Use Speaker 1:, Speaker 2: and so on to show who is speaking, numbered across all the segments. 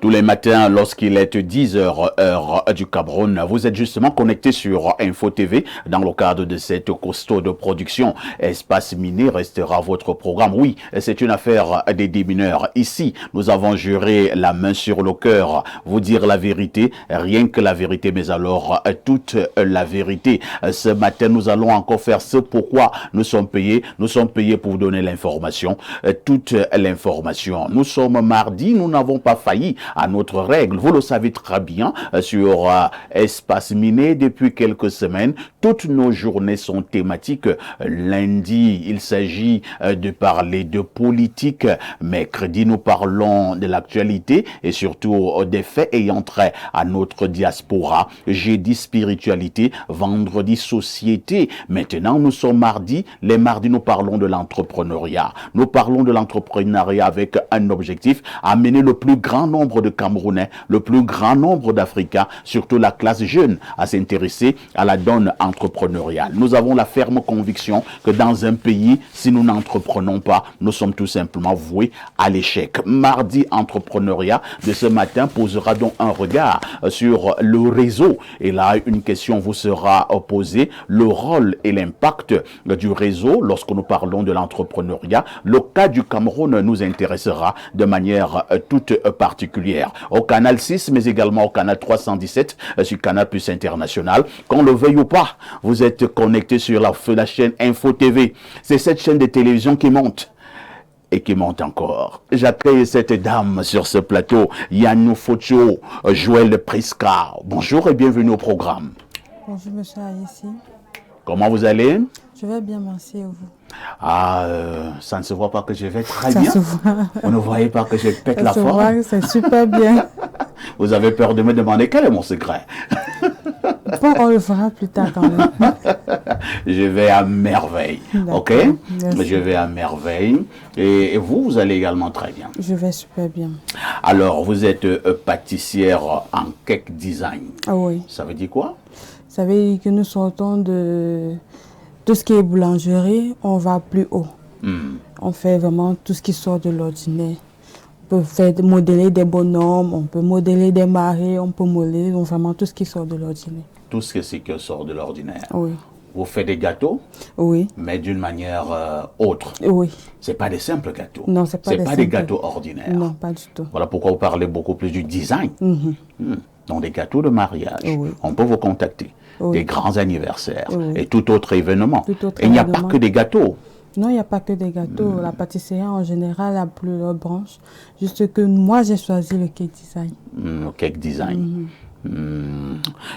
Speaker 1: Tous les matins, lorsqu'il est 10 heures, heure du Cameroun, vous êtes justement connecté sur Info TV dans le cadre de cette costaud de production. Espace Miné restera votre programme. Oui, c'est une affaire des démineurs. Ici, nous avons juré la main sur le cœur, vous dire la vérité, rien que la vérité, mais alors toute la vérité. Ce matin, nous allons encore faire ce pourquoi nous sommes payés. Nous sommes payés pour vous donner l'information, toute l'information. Nous sommes mardi, nous n'avons pas failli à notre règle. Vous le savez très bien, sur Espace Miné, depuis quelques semaines, toutes nos journées sont thématiques. Lundi, il s'agit de parler de politique. Mercredi, nous parlons de l'actualité et surtout des faits ayant trait à notre diaspora. Jeudi, spiritualité. Vendredi, société. Maintenant, nous sommes mardi. Les mardis, nous parlons de l'entrepreneuriat. Nous parlons de l'entrepreneuriat avec un objectif, amener le plus grand nombre de Camerounais, le plus grand nombre d'Africains, surtout la classe jeune, à s'intéresser à la donne entrepreneuriale. Nous avons la ferme conviction que dans un pays, si nous n'entreprenons pas, nous sommes tout simplement voués à l'échec. Mardi entrepreneuriat de ce matin posera donc un regard sur le réseau. Et là, une question vous sera posée, le rôle et l'impact du réseau lorsque nous parlons de l'entrepreneuriat. Le cas du Cameroun nous intéressera de manière toute particulière. Au canal 6, mais également au canal 317 sur Canal Plus International. Qu'on le veuille ou pas, vous êtes connecté sur la chaîne Info TV. C'est cette chaîne de télévision qui monte et qui monte encore. J'accueille cette dame sur ce plateau, Yanou Focho, Joël Priska. Bonjour et bienvenue au programme.
Speaker 2: Bonjour monsieur Aïssi.
Speaker 1: Comment vous allez?
Speaker 2: Je vais bien, merci et vous?
Speaker 1: Ça ne se voit pas que je vais très bien. Vous ne voyez pas que je pète la forme?
Speaker 2: C'est super bien.
Speaker 1: Vous avez peur de me demander quel est mon secret?
Speaker 2: Bon, on le fera plus tard quand même.
Speaker 1: Je vais à merveille, ok? Merci. Je vais à merveille. Et vous, vous allez également très bien?
Speaker 2: Je vais super bien.
Speaker 1: Alors, vous êtes pâtissière en cake design.
Speaker 2: Ah oui.
Speaker 1: Ça veut dire quoi?
Speaker 2: Ça veut dire que nous sortons de tout ce qui est boulangerie, on va plus haut. On fait vraiment tout ce qui sort de l'ordinaire. On peut modeler des bonhommes, on peut modeler des marées, on peut modeler vraiment tout ce qui sort de l'ordinaire.
Speaker 1: Tout ce qui sort de l'ordinaire.
Speaker 2: Oui.
Speaker 1: Vous faites des gâteaux?
Speaker 2: Oui.
Speaker 1: Mais d'une manière autre?
Speaker 2: Oui.
Speaker 1: C'est pas des simples gâteaux?
Speaker 2: Non, c'est pas
Speaker 1: des gâteaux ordinaires?
Speaker 2: Non, pas du tout.
Speaker 1: Voilà pourquoi vous parlez beaucoup plus du design. Donc des gâteaux de mariage.
Speaker 2: Oui.
Speaker 1: On peut vous contacter.
Speaker 2: Oui.
Speaker 1: Des grands anniversaires
Speaker 2: Oui.
Speaker 1: et tout autre événement.
Speaker 2: Et
Speaker 1: il n'y a pas que des gâteaux.
Speaker 2: Non, il n'y a pas que des gâteaux. La pâtisserie, en général, a plusieurs branches. Juste que moi, j'ai choisi le cake design.
Speaker 1: Le cake design.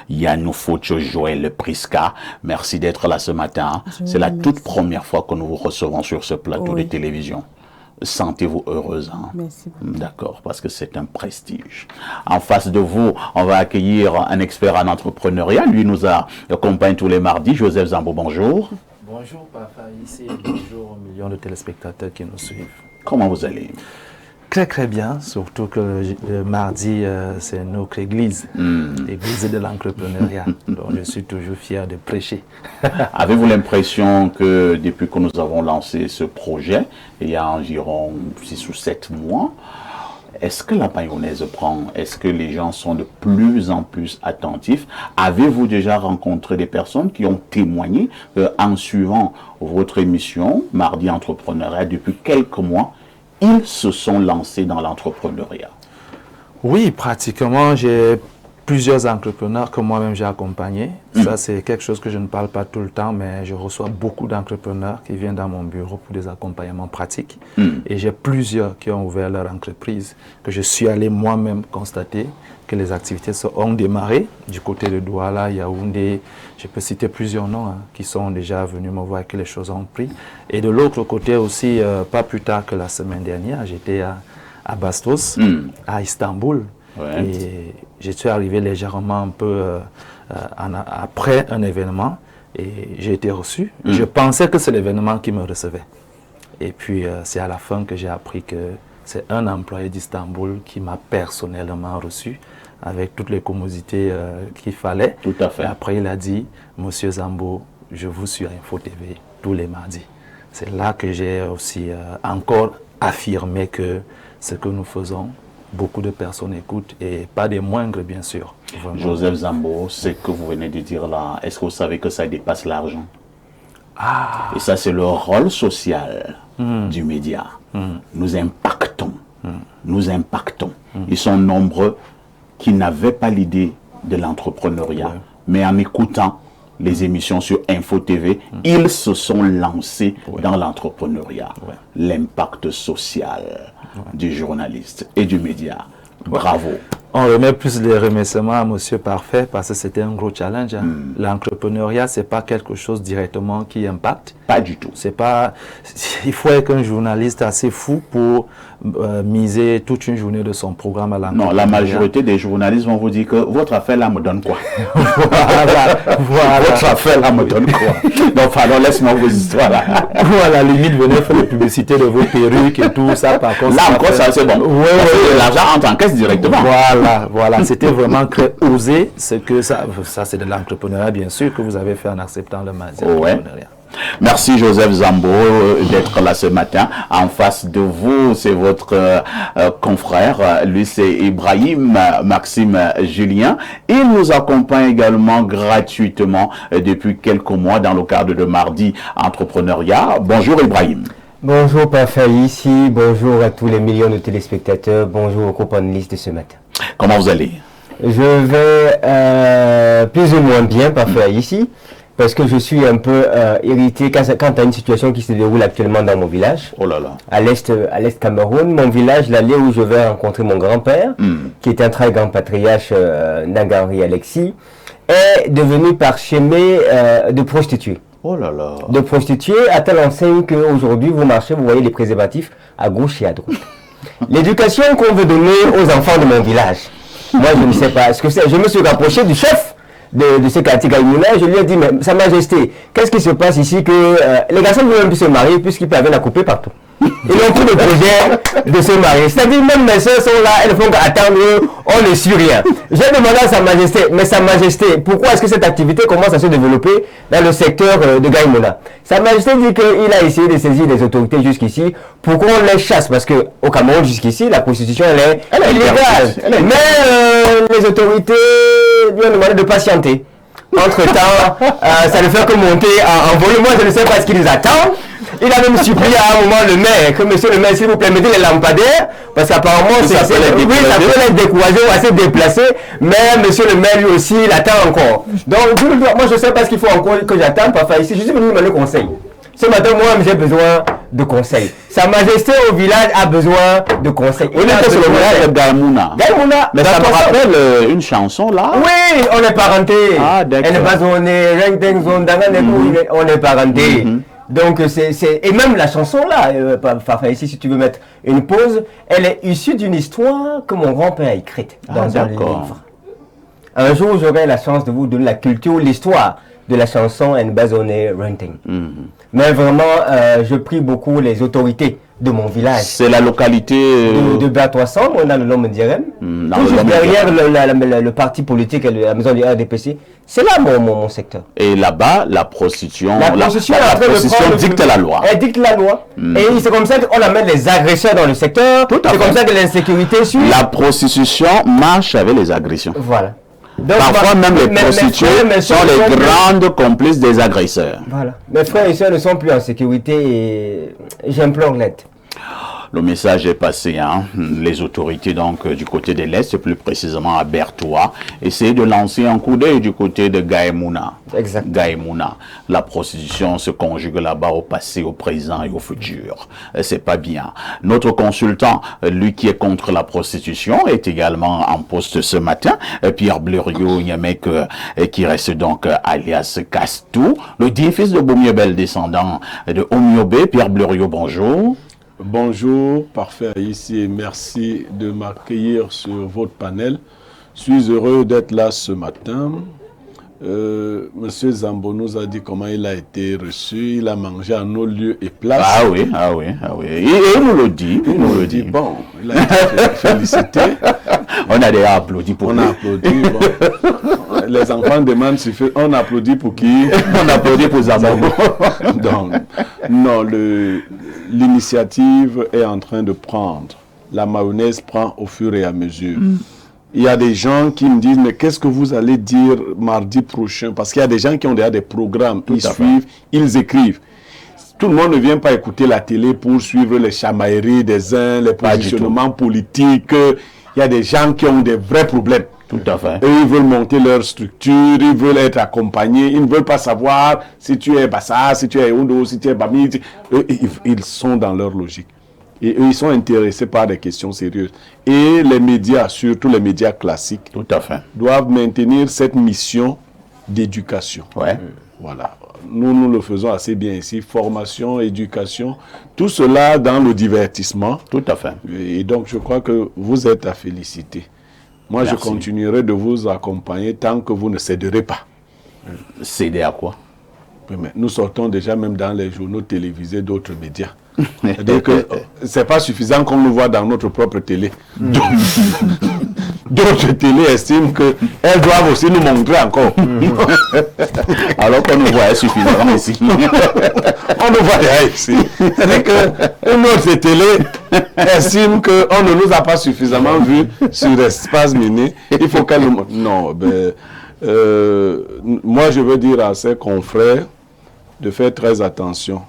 Speaker 1: Yanou Focho, Joël Priska, merci d'être là ce matin. C'est la toute première fois que nous vous recevons sur ce plateau de télévision. Sentez-vous heureuse, hein?
Speaker 2: Merci beaucoup.
Speaker 1: D'accord, parce que c'est un prestige. En face de vous, on va accueillir un expert en entrepreneuriat. Lui nous accompagne tous les mardis. Joseph Zambo, bonjour.
Speaker 3: Bonjour Papa, ici et bonjour aux millions de téléspectateurs qui nous suivent.
Speaker 1: Comment vous allez?
Speaker 3: Très très bien, surtout que le mardi, c'est notre église, l'église de l'entrepreneuriat. Donc je suis toujours fier de prêcher.
Speaker 1: Avez-vous l'impression que depuis que nous avons lancé ce projet, il y a environ 6 ou 7 mois, est-ce que la mayonnaise prend? Est-ce que les gens sont de plus en plus attentifs? Avez-vous déjà rencontré des personnes qui ont témoigné en suivant votre émission Mardi Entrepreneuriat depuis quelques mois, ils se sont lancés dans l'entrepreneuriat?
Speaker 3: Oui, pratiquement, j'ai plusieurs entrepreneurs que moi-même j'ai accompagnés. Ça, c'est quelque chose que je ne parle pas tout le temps, mais je reçois beaucoup d'entrepreneurs qui viennent dans mon bureau pour des accompagnements pratiques. Et j'ai plusieurs qui ont ouvert leur entreprise, que je suis allé moi-même constater que les activités ont démarré du côté de Douala, Yaoundé. Je peux citer plusieurs noms qui sont déjà venus me voir que les choses ont pris. Et de l'autre côté aussi, pas plus tard que la semaine dernière, j'étais à Bastos, à Istanbul.
Speaker 1: Ouais.
Speaker 3: Et je suis arrivé légèrement un peu après un événement et j'ai été reçu. Je pensais que c'est l'événement qui me recevait. Et puis c'est à la fin que j'ai appris que c'est un employé d'Istanbul qui m'a personnellement reçu avec toutes les commodités qu'il fallait.
Speaker 1: Tout à fait.
Speaker 3: Et après il a dit, Monsieur Zambo, je vous suis à Info TV tous les mardis. C'est là que j'ai aussi encore affirmé que ce que nous faisons beaucoup de personnes écoutent et pas des moindres, bien sûr. Vraiment.
Speaker 1: Joseph Zambo, ce que vous venez de dire là, est-ce que vous savez que ça dépasse l'argent? Et ça, c'est le rôle social du média. Nous impactons. Nous impactons. Ils sont nombreux qui n'avaient pas l'idée de l'entrepreneuriat, mais en écoutant les émissions sur Info TV, ils se sont lancés dans l'entrepreneuriat. L'impact social du journaliste et du média. Bravo.
Speaker 3: On remet plus les remerciements à Monsieur Parfait parce que c'était un gros challenge. L'entrepreneuriat, c'est pas quelque chose directement qui impacte.
Speaker 1: Pas du tout.
Speaker 3: C'est pas. Il faut être un journaliste assez fou pour miser toute une journée de son programme à l'entrepreneuriat.
Speaker 1: Non, la majorité des journalistes vont vous dire que votre affaire là me donne quoi?
Speaker 3: Voilà.
Speaker 1: Votre affaire là me donne quoi? Donc, pardon, laisse-moi vos histoires là.
Speaker 3: Ou à la limite, venez faire la publicité de vos perruques et tout ça. Par contre,
Speaker 1: là encore, ça c'est bon.
Speaker 3: Oui.
Speaker 1: L'argent entre en caisse directement.
Speaker 3: Voilà. C'était vraiment très osé. C'est que ça c'est de l'entrepreneuriat, bien sûr, que vous avez fait en acceptant le marché d'entrepreneuriat.
Speaker 1: Merci Joseph Zambo d'être là ce matin. En face de vous, c'est votre confrère. Lui, c'est Ibrahim Maxime Julien. Il nous accompagne également gratuitement depuis quelques mois dans le cadre de Mardi Entrepreneuriat. Bonjour Ibrahim.
Speaker 4: Bonjour Parfait ici, bonjour à tous les millions de téléspectateurs, bonjour aux co-panélistes de ce matin.
Speaker 1: Comment vous allez?
Speaker 4: Je vais plus ou moins bien Parfait ici, parce que je suis un peu irrité quant à une situation qui se déroule actuellement dans mon village.
Speaker 1: Oh là là.
Speaker 4: À l'est Cameroun, mon village, l'allée où je vais rencontrer mon grand-père, qui est un très grand patriarche, Nagari Alexis, est devenu parchemin de prostituées.
Speaker 1: Oh là là.
Speaker 4: De prostituées à telle enseigne qu'aujourd'hui, vous marchez, vous voyez les préservatifs à gauche et à droite. L'éducation qu'on veut donner aux enfants de mon village, moi je ne sais pas ce que c'est. Je me suis rapproché du chef de ce quartier Gaïmouna, je lui ai dit, mais Sa Majesté, qu'est-ce qui se passe ici que les garçons ne veulent même plus se marier puisqu'ils peuvent la couper partout. Ils ont tout le projet de se marier. C'est-à-dire, même mes soeurs sont là, elles font qu'attendre, on ne suit rien. J'ai demandé à Sa Majesté, mais Sa Majesté, pourquoi est-ce que cette activité commence à se développer dans le secteur de Gaïmouna? Sa Majesté dit qu'il a essayé de saisir les autorités jusqu'ici pour qu'on les chasse, parce qu'au Cameroun jusqu'ici, la prostitution elle est illégale. Mais les autorités lui ont demandé de patienter. Entre-temps, ça ne fait que monter en volume. Moi, je ne sais pas ce qui nous attend. Il a même supplié à un moment le maire, que monsieur le maire, s'il vous plaît, mettez les lampadaires, parce qu'apparemment, ça peut être découragé ou assez déplacé, mais monsieur le maire, lui aussi, il attend encore. Donc, moi, je ne sais pas ce qu'il faut encore que j'attende, parfois ici, je suis venu demander conseil. Ce matin, moi, j'ai besoin de conseils. Sa Majesté au village a besoin de conseils.
Speaker 1: On était sur le village de Gaïmouna.
Speaker 4: Mais
Speaker 1: ça me rappelle une chanson là.
Speaker 4: Oui, on est parentés.
Speaker 1: Ah, d'accord.
Speaker 4: On est parentés. Donc, et même la chanson là, ici, si tu veux mettre une pause, elle est issue d'une histoire que mon grand-père a écrite dans un livre. Un jour, j'aurai la chance de vous donner la culture, l'histoire de la chanson Nbazone Renting. Mais vraiment, je prie beaucoup les autorités de mon village.
Speaker 1: C'est la localité
Speaker 4: de Bertoisson, on a le nom de Direm. Juste derrière le parti politique et la maison du RDPC. C'est là mon secteur.
Speaker 1: Et là-bas, la prostitution,
Speaker 4: dicte la loi. Elle dicte la loi. Et c'est comme ça qu'on amène les agresseurs dans le secteur. C'est comme ça que l'insécurité suit.
Speaker 1: La prostitution marche avec les agressions.
Speaker 4: Voilà.
Speaker 1: Donc, parfois même les prostituées sont les grandes complices des agresseurs.
Speaker 4: Voilà. Mes frères et soeurs ne sont plus en sécurité et j'implore l'aide.
Speaker 1: Le message est passé, hein. Les autorités donc du côté de l'Est, plus précisément à Bertoua, essayent de lancer un coup d'œil du côté de Gaïmouna.
Speaker 4: Exact.
Speaker 1: Gaïmouna. La prostitution se conjugue là-bas au passé, au présent et au futur. C'est pas bien. Notre consultant, lui qui est contre la prostitution, est également en poste ce matin. Pierre Blériot Nyamek, qui reste donc alias Castou, le fils de Bomiobel, descendant de Omiobé. Pierre Blériot, bonjour.
Speaker 5: Bonjour, parfait ici et merci de m'accueillir sur votre panel. Je suis heureux d'être là ce matin. Monsieur Zambo nous a dit comment il a été reçu, il a mangé à nos lieux et places.
Speaker 1: Ah oui. Et il nous le dit,
Speaker 5: Bon, il a été félicité.
Speaker 1: On a déjà applaudi pour lui.
Speaker 5: On a applaudi, bon. Les enfants demandent si on applaudit pour qui?
Speaker 1: On applaudit pour Zambo.
Speaker 5: Donc, non, l'initiative est en train de prendre. la mayonnaise prend au fur et à mesure. Il y a des gens qui me disent, mais qu'est-ce que vous allez dire mardi prochain? Parce qu'il y a des gens qui ont déjà des programmes, ils suivent, ils écrivent. Tout le monde ne vient pas écouter la télé pour suivre les chamailleries des uns, les positionnements politiques. Il y a des gens qui ont des vrais problèmes.
Speaker 1: Tout à fait.
Speaker 5: Et ils veulent monter leur structure, ils veulent être accompagnés, ils ne veulent pas savoir si tu es Bassa, si tu es Ondo, si tu es Bami. Eux, ils sont dans leur logique. Et eux, ils sont intéressés par des questions sérieuses. Et les médias, surtout les médias classiques,
Speaker 1: Tout à fait.
Speaker 5: doivent maintenir cette mission d'éducation.
Speaker 1: Ouais.
Speaker 5: Voilà. Nous le faisons assez bien ici. Formation, éducation, tout cela dans le divertissement.
Speaker 1: Tout à fait.
Speaker 5: Et donc, je crois que vous êtes à féliciter. Moi,
Speaker 1: Merci.
Speaker 5: je continuerai de vous accompagner tant que vous ne céderez pas.
Speaker 1: Céder à quoi?
Speaker 5: Mais nous sortons déjà même dans les journaux télévisés d'autres médias. C'est-à-dire que ce n'est pas suffisant qu'on nous voit dans notre propre télé. D'autres télés estiment qu'elles doivent aussi nous montrer encore.
Speaker 1: Alors qu'on nous voit suffisamment ici.
Speaker 5: On nous voit déjà ici. C'est-à-dire qu'une autre télé estime qu'on ne nous a pas suffisamment vus sur l'espace miné. Il faut qu'elle nous montre. Non, moi je veux dire à ses confrères de faire très attention.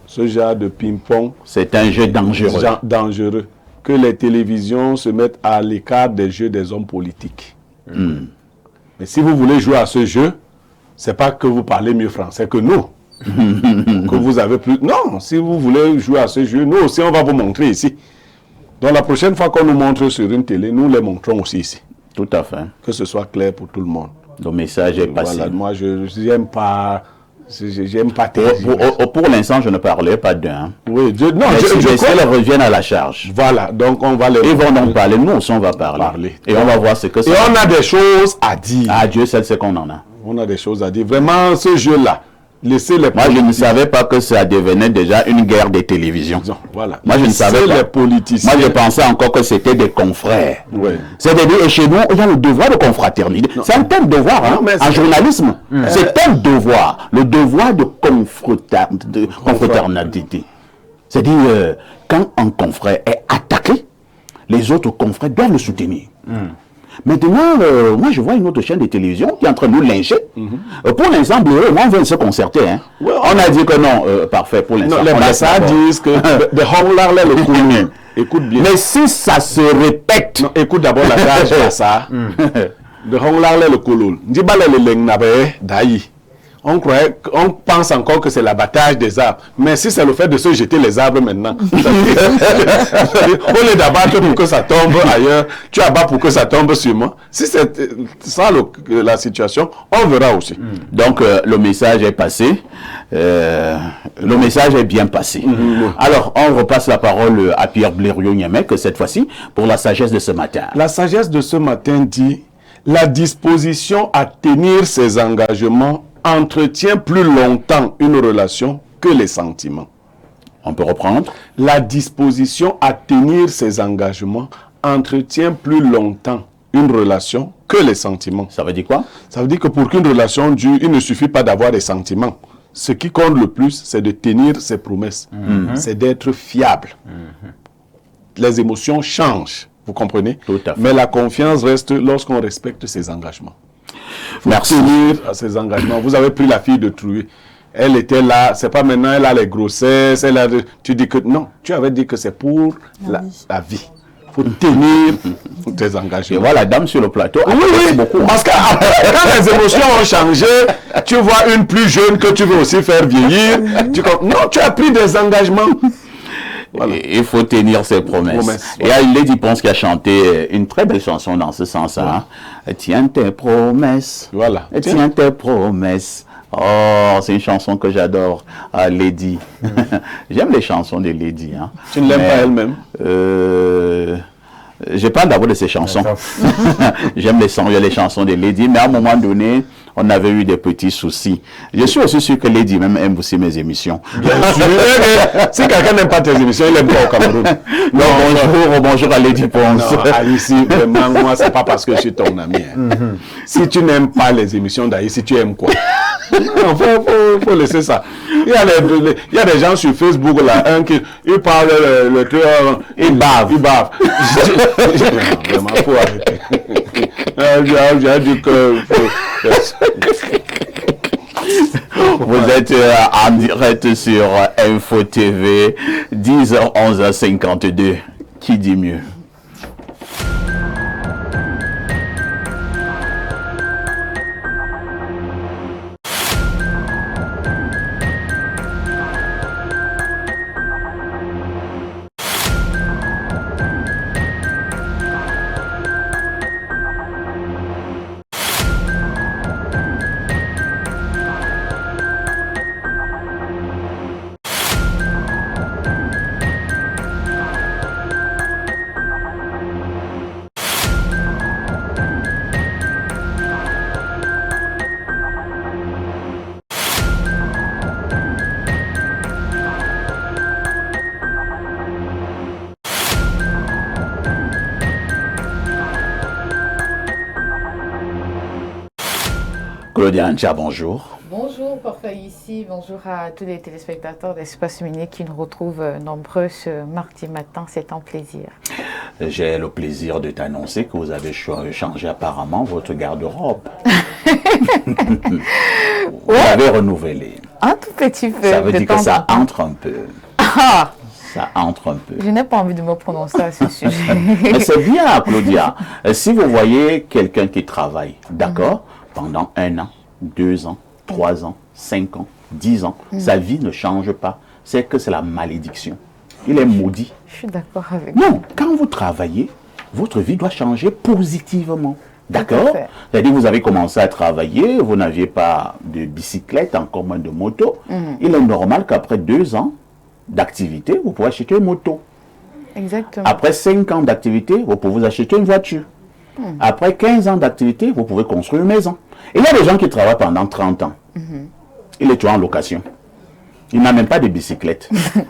Speaker 5: Ce genre de ping-pong,
Speaker 1: C'est un jeu dangereux.
Speaker 5: dangereux. Que les télévisions se mettent à l'écart des jeux des hommes politiques. Mais si vous voulez jouer à ce jeu, c'est pas que vous parlez mieux français que nous. Que vous avez plus... Non, si vous voulez jouer à ce jeu, nous aussi, on va vous montrer ici. Donc la prochaine fois qu'on nous montre sur une télé, nous les montrons aussi ici.
Speaker 1: Tout à fait.
Speaker 5: Que ce soit clair pour tout le monde.
Speaker 1: Le message est passé.
Speaker 5: Voilà, moi, je n'aime pas... J'aime pas tergiverser.
Speaker 1: Pour l'instant, je ne parlais pas d'un.
Speaker 5: Oui,
Speaker 1: Mais si les ciels reviennent à la charge.
Speaker 5: Voilà, donc on va les...
Speaker 1: Ils vont donc parler, nous aussi on va parler. Et on va voir ce que c'est.
Speaker 5: Et on a des choses à dire.
Speaker 1: Ah, Dieu seul sait qu'on en a.
Speaker 5: On a des choses à dire. Vraiment, ce jeu-là, laissez les
Speaker 1: Moi, je ne savais pas que ça devenait déjà une guerre des télévisions.
Speaker 5: Voilà.
Speaker 1: Moi, je ne
Speaker 5: Laissez
Speaker 1: savais pas.
Speaker 5: les politiciens.
Speaker 1: Moi, je pensais encore que c'était des confrères.
Speaker 5: Ouais.
Speaker 1: C'est-à-dire, et chez nous, il y a le devoir de confraternité. C'est un tel devoir, hein,
Speaker 5: Non, mais
Speaker 1: en
Speaker 5: c'est-
Speaker 1: journalisme. C'est un devoir. Le devoir de confraternité. C'est-à-dire, quand un confrère est attaqué, les autres confrères doivent le soutenir. Maintenant, moi, je vois une autre chaîne de télévision qui est en train de nous lyncher. Pour l'instant, on vient de se concerter. Hein.
Speaker 5: Ouais,
Speaker 1: on a dit que non, parfait, pour l'instant.
Speaker 5: Non, les
Speaker 1: on laisse
Speaker 5: Bassa
Speaker 1: d'abord.
Speaker 5: disent que de Honglar, le Kounou. Écoute bien.
Speaker 1: Mais si ça se répète,
Speaker 5: Non, écoute d'abord la page Bassa. De Honglar, le Kouloul. Ndibale le Lengnabe, Daï. On pense encore que c'est l'abattage des arbres. Mais si c'est le fait de se jeter les arbres maintenant, au lieu d'abattre pour que ça tombe ailleurs, tu abats pour que ça tombe sur moi. Si c'est ça la situation, on verra aussi.
Speaker 1: donc le message est passé. Le message est bien passé. Alors, on repasse la parole à Pierre Blériot-Niamek, cette fois-ci, pour la sagesse de ce matin.
Speaker 5: La sagesse de ce matin dit, la disposition à tenir ses engagements entretient plus longtemps une relation que les sentiments.
Speaker 1: On peut reprendre.
Speaker 5: La disposition à tenir ses engagements entretient plus longtemps une relation que les sentiments.
Speaker 1: Ça veut dire quoi?
Speaker 5: Ça veut dire que pour qu'une relation dure, il ne suffit pas d'avoir des sentiments. Ce qui compte le plus, c'est de tenir ses promesses. C'est d'être fiable. Les émotions changent, vous comprenez?
Speaker 1: Tout à fait.
Speaker 5: Mais la confiance reste lorsqu'on respecte ses engagements.
Speaker 1: Merci.
Speaker 5: Tenir à ses engagements. Vous avez pris la fille de Troué. Elle était là, c'est pas maintenant, elle a les grossesses, tu dis que non, tu avais dit que c'est pour la vie. Il faut tenir tes
Speaker 1: Et
Speaker 5: engagements.
Speaker 1: voilà, dame sur le plateau.
Speaker 5: Oui, oui, parce que quand les émotions ont changé, tu vois une plus jeune que tu veux aussi faire vieillir. Non, tu as pris des engagements. Voilà.
Speaker 1: Et il faut tenir ses promesses. Et il y a Lady Ponce qui a chanté une très belle chanson dans ce sens. Hein. Tiens tes promesses.
Speaker 5: Voilà.
Speaker 1: Tiens tes promesses. Oh, c'est une chanson que j'adore, Lady. J'aime les chansons de Lady. Hein.
Speaker 5: Tu ne l'aimes pas elle-même?
Speaker 1: Je parle d'abord de ces chansons. J'aime les chansons de Lady, mais à un moment donné, on avait eu des petits soucis. Je suis aussi sûr que Lady même aime aussi mes émissions.
Speaker 5: Bien sûr. Si quelqu'un n'aime pas tes émissions, il aime pas au Cameroun.
Speaker 1: Non, bonjour à Lady Ponce.
Speaker 5: Non, ici, vraiment, moi, c'est pas parce que je suis ton ami. Hein. Si tu n'aimes pas les émissions d'Aïe, si tu aimes quoi? Non, faut laisser ça. Il y a des gens sur Facebook, là, il parle le tueur, il bave. Vraiment, faut arrêter. J'ai dit que...
Speaker 1: Vous êtes en direct sur Info TV, 10h, 11h52. Qui dit mieux? Claudia Ancha, bonjour.
Speaker 6: Bonjour, Parfait ici. Bonjour à tous les téléspectateurs d'Espace Minier qui nous retrouvent nombreux ce mardi matin. C'est un plaisir.
Speaker 1: J'ai le plaisir de t'annoncer que vous avez changé apparemment votre garde-robe. Vous l'avez renouvelé.
Speaker 6: Un tout petit peu.
Speaker 1: Ça veut dire que ça entre un peu.
Speaker 6: Ah!
Speaker 1: Ça entre un peu.
Speaker 6: Je n'ai pas envie de me prononcer à ce sujet.
Speaker 1: Mais c'est bien, Claudia. Si vous voyez quelqu'un qui travaille, d'accord, pendant 1 an, 2 ans, 3 ans, 5 ans, 10 ans, sa vie ne change pas. C'est que c'est la malédiction. Il est maudit.
Speaker 6: Je suis d'accord avec
Speaker 1: vous. Non, quand vous travaillez, votre vie doit changer positivement. D'accord? C'est-à-dire que vous avez commencé à travailler, vous n'aviez pas de bicyclette, encore moins de moto. Il est normal qu'après 2 ans d'activité, vous pouvez acheter une moto.
Speaker 6: Exactement.
Speaker 1: Après 5 ans d'activité, vous pouvez acheter une voiture. Après 15 ans d'activité, vous pouvez construire une maison. Et il y a des gens qui travaillent pendant 30 ans. Il est toujours en location. Il n'a même pas de bicyclette.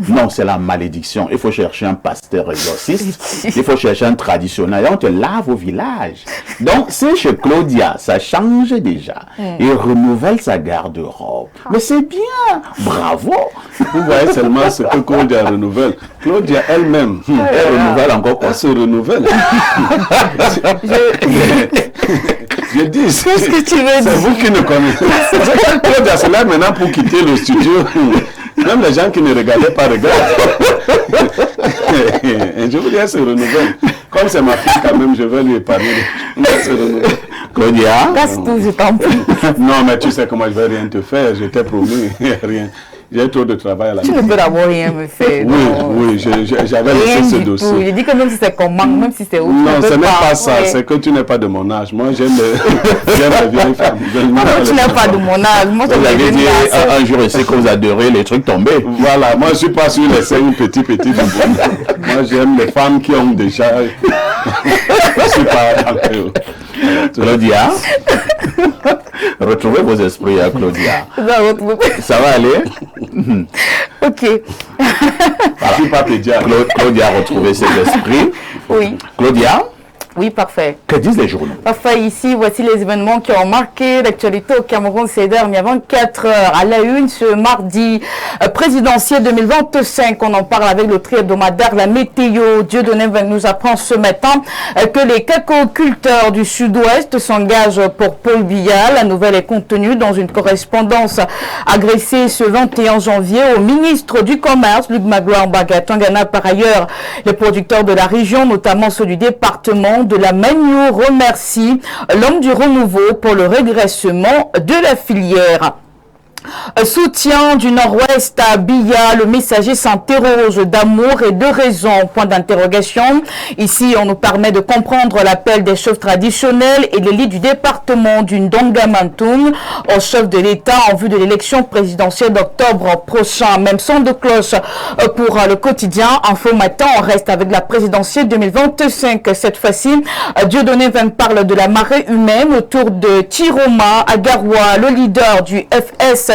Speaker 1: Non, c'est la malédiction. Il faut chercher un pasteur exorciste. Il faut chercher un traditionnel. On te lave au village. Donc, c'est chez Claudia. Ça change déjà. Il renouvelle sa garde-robe. Mais c'est bien. Bravo.
Speaker 5: Vous voyez seulement ce que Claudia renouvelle. Claudia elle-même, elle renouvelle encore quoi? Elle se renouvelle. Je dis,
Speaker 6: qu'est-ce que tu veux dire?
Speaker 5: C'est vous qui ne connaissez pas. Claudia, c'est là maintenant pour quitter le studio. Même les gens qui ne regardaient pas regardent. Je vous dis, elle se renouvelle. Comme c'est ma fille quand même, je vais lui épargner. Elle se renouvelle.
Speaker 1: Claudia?
Speaker 6: Casse tout, je t'en prie.
Speaker 5: Non, mais tu sais comment je vais rien te faire. Je t'ai promis, rien. J'ai trop de travail à la maison.
Speaker 6: Tu ne peux d'abord rien me faire.
Speaker 5: Oui, j'avais laissé ce dossier.
Speaker 6: Tout. Je dis que même si c'est comment, même si c'est où.
Speaker 5: Non, ce n'est pas ça. C'est que tu n'es pas de mon âge. Moi, j'aime les vieilles femmes.
Speaker 6: Moi, tu n'es pas de mon âge. Moi,
Speaker 1: vous avez dit un jour, c'est que vous adorez les trucs tombés.
Speaker 5: Voilà, moi, je ne suis pas sur les seins petit. Moi, j'aime les femmes qui ont déjà... je ne suis pas...
Speaker 1: Claudia, retrouvez vos esprits, hein, Claudia. Ça va aller?
Speaker 6: Ok.
Speaker 1: Voilà. Claudia a retrouvé ses esprits.
Speaker 6: Oui.
Speaker 1: Claudia?
Speaker 6: Oui, parfait.
Speaker 1: Que disent les journaux?
Speaker 6: Parfait, ici, voici les événements qui ont marqué l'actualité au Cameroun ces dernières 24 heures. À la une, ce mardi présidentiel 2025, on en parle avec le tri-hebdomadaire La Météo. Dieudonné nous apprend ce matin que les cacaoculteurs du Sud-Ouest s'engagent pour Paul Biya. La nouvelle est contenue dans une correspondance adressée ce 21 janvier au ministre du Commerce, Luc Magloire Bagatangana. Par ailleurs, les producteurs de la région, notamment ceux du département de la Magno, remercie l'homme du renouveau pour le régressement de la filière. Soutien du Nord-Ouest à Biya, le messager s'interroge d'amour et de raison, point d'interrogation. Ici, on nous permet de comprendre l'appel des chefs traditionnels et l'élite du département du Ndonga-Mantoum au chef de l'État en vue de l'élection présidentielle d'octobre prochain. Même son de cloche pour le quotidien Info Matin. On reste avec la présidentielle 2025. Cette fois-ci, Dieudonné parle de la marée humaine autour de Tiroma Agaroua, le leader du FSNC.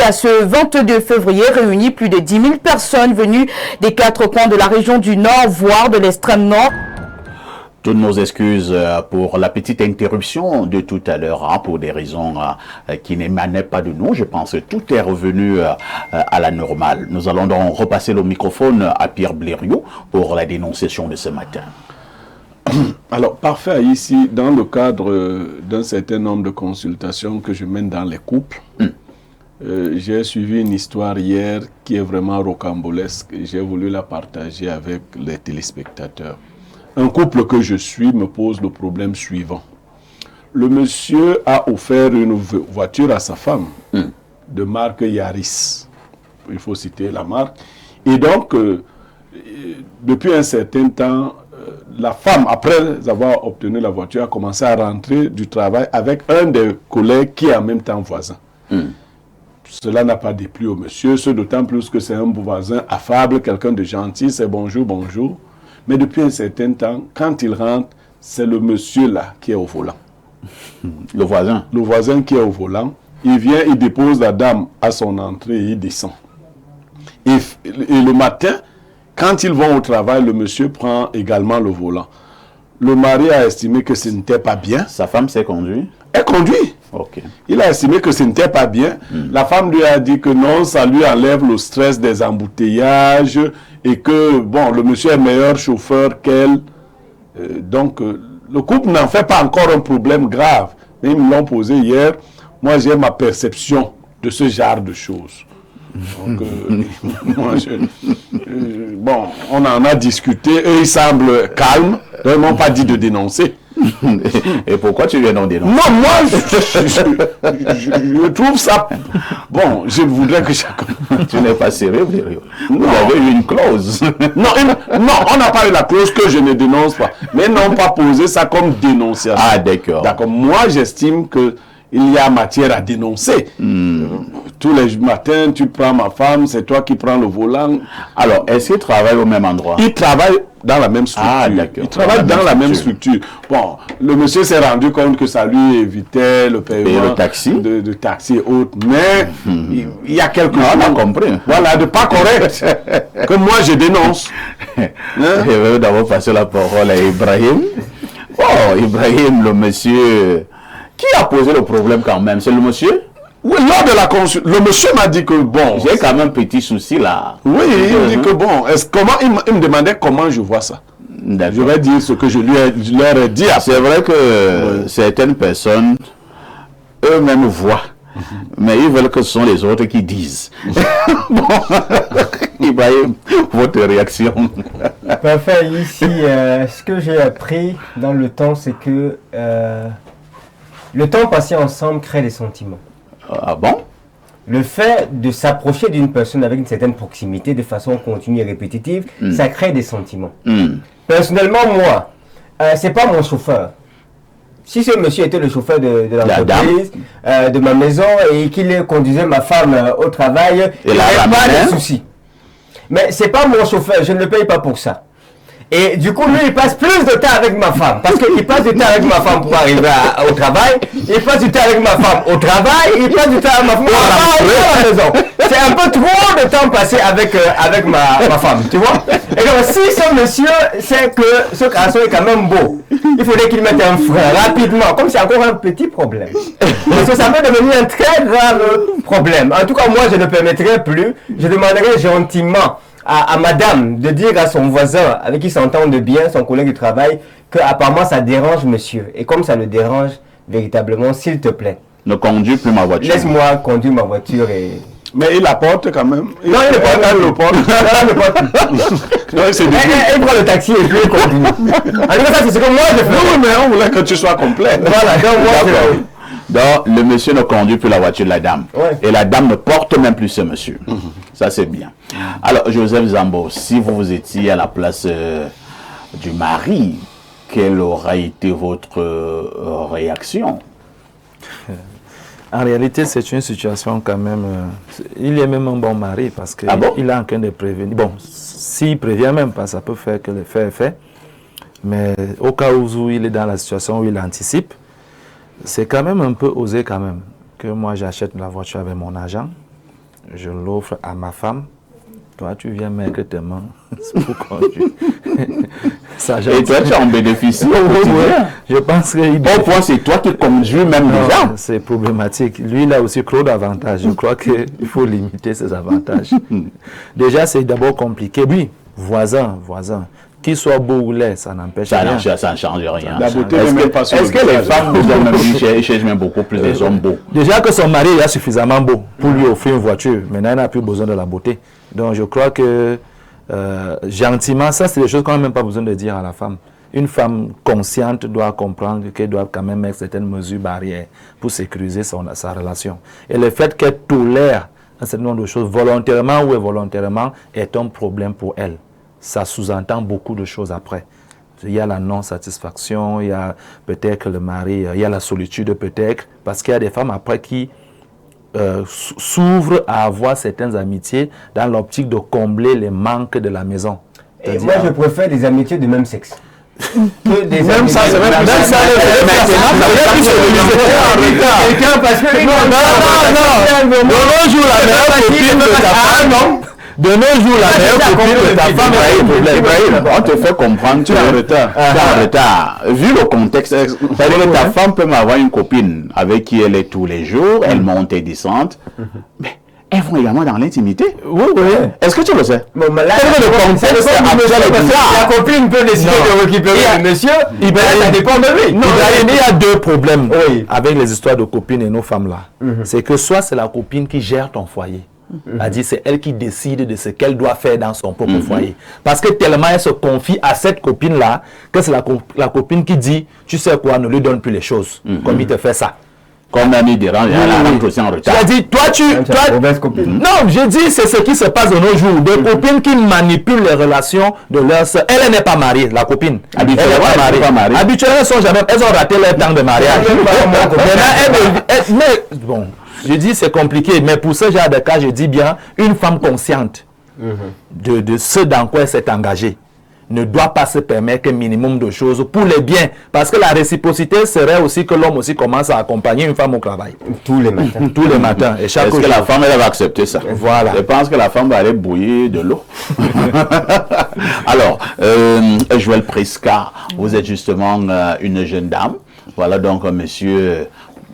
Speaker 6: À ce 22 février réunit plus de 10 000 personnes venues des 4 coins de la région du Nord, voire de l'extrême Nord.
Speaker 1: Toutes nos excuses pour la petite interruption de tout à l'heure, hein, pour des raisons qui n'émanaient pas de nous. Je pense que tout est revenu à la normale. Nous allons donc repasser le microphone à Pierre Blériot pour la dénonciation de ce matin.
Speaker 5: Alors, parfait, ici, dans le cadre d'un certain nombre de consultations que je mène dans les couples, j'ai suivi une histoire hier qui est vraiment rocambolesque et j'ai voulu la partager avec les téléspectateurs. Un couple que je suis me pose le problème suivant. Le monsieur a offert une voiture à sa femme de marque Yaris. Il faut citer la marque. Et donc, depuis un certain temps, la femme, après avoir obtenu la voiture, a commencé à rentrer du travail avec un des collègues qui est en même temps voisin. Cela n'a pas déplu au monsieur, ce d'autant plus que c'est un voisin affable, quelqu'un de gentil, c'est bonjour, bonjour. Mais depuis un certain temps, quand il rentre, c'est le monsieur là qui est au volant.
Speaker 1: Le voisin? Le
Speaker 5: voisin qui est au volant. Il vient, il dépose la dame à son entrée et il descend. Et le matin, quand ils vont au travail, le monsieur prend également le volant. Le mari a estimé que ce n'était pas bien.
Speaker 1: Sa femme s'est conduite?
Speaker 5: Elle conduit.
Speaker 1: Okay.
Speaker 5: Il a estimé que ce n'était pas bien. La femme lui a dit que non, ça lui enlève le stress des embouteillages et que, bon, le monsieur est meilleur chauffeur qu'elle. Donc, le couple n'en fait pas encore un problème grave. Mais ils me l'ont posé hier. Moi, j'ai ma perception de ce genre de choses. Donc, moi, bon, on en a discuté. Eux, ils semblent calmes. Ils ne m'ont pas dit de dénoncer.
Speaker 1: Et pourquoi tu viens d'en dénoncer?
Speaker 5: Non, moi, je trouve ça... Bon, je voudrais que chacun...
Speaker 1: Tu n'es pas sérieux, Blériot? Vous avez eu une clause.
Speaker 5: Non, on n'a pas eu la clause que je ne dénonce pas. Mais ils n'ont pas posé ça comme dénonciation.
Speaker 1: Ah, d'accord.
Speaker 5: D'accord. Moi, j'estime que il y a matière à dénoncer. Tous les matins, tu prends ma femme, c'est toi qui prends le volant.
Speaker 1: Alors, est-ce qu'ils travaillent au même endroit?
Speaker 5: Ils travaillent dans la même structure.
Speaker 1: Ah, d'accord.
Speaker 5: Ils travaillent dans la même structure. Bon, le monsieur s'est rendu compte que ça lui évitait le paiement
Speaker 1: le taxi.
Speaker 5: De taxi et autres. Mais il y a quelque chose.
Speaker 1: On a compris.
Speaker 5: Voilà, de pas correct. Que moi, je dénonce.
Speaker 1: Je vais d'abord passer la parole à Ibrahim. Oh, Ibrahim, le monsieur... Qui a posé le problème quand même? C'est le monsieur?
Speaker 5: Oui, lors de la consultation, le monsieur m'a dit que bon...
Speaker 1: J'ai quand même un petit souci là.
Speaker 5: Oui, il me dit que bon, il me demandait comment je vois ça. Je vais dire ce que je leur ai dit.
Speaker 1: C'est vrai que certaines personnes, eux-mêmes voient. Mais ils veulent que ce sont les autres qui disent. Bon, Ibrahim, votre réaction?
Speaker 4: Parfait, ici, ce que j'ai appris dans le temps, c'est que le temps passé ensemble crée des sentiments.
Speaker 1: Ah bon?
Speaker 4: Le fait de s'approcher d'une personne avec une certaine proximité de façon continue et répétitive, ça crée des sentiments. Personnellement, moi, c'est pas mon chauffeur. Si ce monsieur était le chauffeur de l'entreprise, de ma maison, et qu'il conduisait ma femme au travail, il n'y avait pas de souci. Mais c'est pas mon chauffeur, je ne le paye pas pour ça. Et du coup, lui, il passe plus de temps avec ma femme. Parce qu'il passe du temps avec ma femme pour arriver au travail. Il passe du temps avec ma femme au travail. Il passe du temps avec ma femme à la maison. C'est un peu trop de temps passé avec ma femme, tu vois. Et donc, si ce monsieur sait que ce garçon est quand même beau, il faudrait qu'il mette un frein rapidement. Comme c'est encore un petit problème. Parce que ça peut devenir un très grave problème. En tout cas, moi, je ne permettrai plus. Je demanderai gentiment à madame de dire à son voisin avec qui s'entendent bien, son collègue de travail, que apparemment ça dérange monsieur. Et comme ça le dérange véritablement, s'il te plaît,
Speaker 1: ne conduis plus ma voiture.
Speaker 4: Laisse-moi conduire ma voiture et...
Speaker 5: Mais il la porte quand même.
Speaker 4: Non, il le porte. Il prend le taxi et puis il conduit. En tout cas, c'est ce que moi je fais.
Speaker 5: Oui, mais on voulait que tu sois complet.
Speaker 4: Voilà, donc moi
Speaker 1: Donc, le monsieur ne conduit plus la voiture de la dame.
Speaker 4: Ouais.
Speaker 1: Et la dame ne porte même plus ce monsieur. Ça, c'est bien. Alors, Joseph Zambo, si vous étiez à la place du mari, quelle aurait été votre réaction?
Speaker 3: En réalité, c'est une situation quand même... il est même un bon mari parce qu'il est en train de prévenir. Bon, s'il prévient même pas, ça peut faire que le fait est fait. Mais au cas où il est dans la situation où il anticipe, c'est quand même un peu osé quand même que moi j'achète la voiture avec mon argent, je l'offre à ma femme. Toi, tu viens mettre tes mains pour conduire. Ça,
Speaker 1: Et toi, tu en bénéficies au quotidien.
Speaker 3: Je pense que...
Speaker 1: Au point, c'est toi qui conduis même déjà.
Speaker 3: C'est problématique. Lui, il a aussi trop d'avantages. Je crois qu'il faut limiter ses avantages. Déjà, c'est d'abord compliqué. Oui, voisin. Qu'il soit beau ou laid, ça n'empêche rien.
Speaker 1: Ça ne change rien.
Speaker 5: La beauté n'est même pas sur
Speaker 1: Est-ce
Speaker 5: le
Speaker 1: que les
Speaker 5: visage.
Speaker 1: femmes nous ont même dit cherchent même beaucoup plus des hommes beaux?
Speaker 3: Déjà que son mari est suffisamment beau pour lui offrir une voiture. Maintenant, il n'a plus besoin de la beauté. Donc, je crois que gentiment, ça, c'est des choses qu'on n'a même pas besoin de dire à la femme. Une femme consciente doit comprendre qu'elle doit quand même mettre certaines mesures barrières pour sécuriser sa relation. Et le fait qu'elle tolère un certain nombre de choses, volontairement ou involontairement, est un problème pour elle. Ça sous-entend beaucoup de choses après. Il y a la non-satisfaction, il y a peut-être que le mari, il y a la solitude peut-être, parce qu'il y a des femmes après qui s'ouvrent à avoir certaines amitiés dans l'optique de combler les manques de la maison.
Speaker 4: Et moi, je préfère des amitiés de même sexe. Que des
Speaker 3: Même ça, c'est même ça.
Speaker 4: Parce que
Speaker 3: De nos jours, la meilleure copine de ta femme, de nos jours, la meilleure copine de ta femme a un problème.
Speaker 1: Ibrahim, on te fait comprendre, tu es en retard. Tu es en retard. Vu le contexte, c'est-à-dire que ta femme peut m'avoir une copine avec qui elle est tous les jours, elle monte et descend, mais elles vont également dans l'intimité.
Speaker 3: Oui.
Speaker 1: Est-ce que tu le sais?
Speaker 4: Bon, mais là,
Speaker 1: Le contexte
Speaker 4: la copine peut décider de récupérer le monsieur, ça dépend de lui.
Speaker 3: Non, il y a deux problèmes
Speaker 4: Oui.
Speaker 3: avec les histoires de copines et nos femmes là. C'est que soit c'est la copine qui gère ton foyer. C'est-à-dire c'est elle qui décide de ce qu'elle doit faire dans son propre foyer. Parce que tellement elle se confie à cette copine-là que c'est la copine qui dit, tu sais quoi, ne lui donne plus les choses. Comme il te fait ça.
Speaker 1: Comme Ami dérange, elle rentre aussi en retard.
Speaker 3: C'est-à-dire, toi,
Speaker 4: mauvaise copine.
Speaker 3: non, je dis, c'est ce qui se passe de nos jours. Des copines qui manipulent les relations de leurs sœurs. Elle n'est pas mariée, la copine.
Speaker 1: Habituellement, elle n'est pas mariée.
Speaker 3: Habituellement, elles ont raté leur temps de mariage. Mais bon, je dis, c'est compliqué. Mais pour ce genre de cas, je dis bien, une femme consciente de ce dans quoi elle s'est engagée ne doit pas se permettre un minimum de choses pour les biens. Parce que la réciprocité serait aussi que l'homme aussi commence à accompagner une femme au travail.
Speaker 4: Tous les matins.
Speaker 3: Tous les matins. Et chaque
Speaker 1: Est-ce que la femme, elle va accepter ça?
Speaker 3: Voilà.
Speaker 1: Je pense que la femme va aller bouillir de l'eau. Alors, Joël Prisca, vous êtes justement une jeune dame. Voilà donc, monsieur...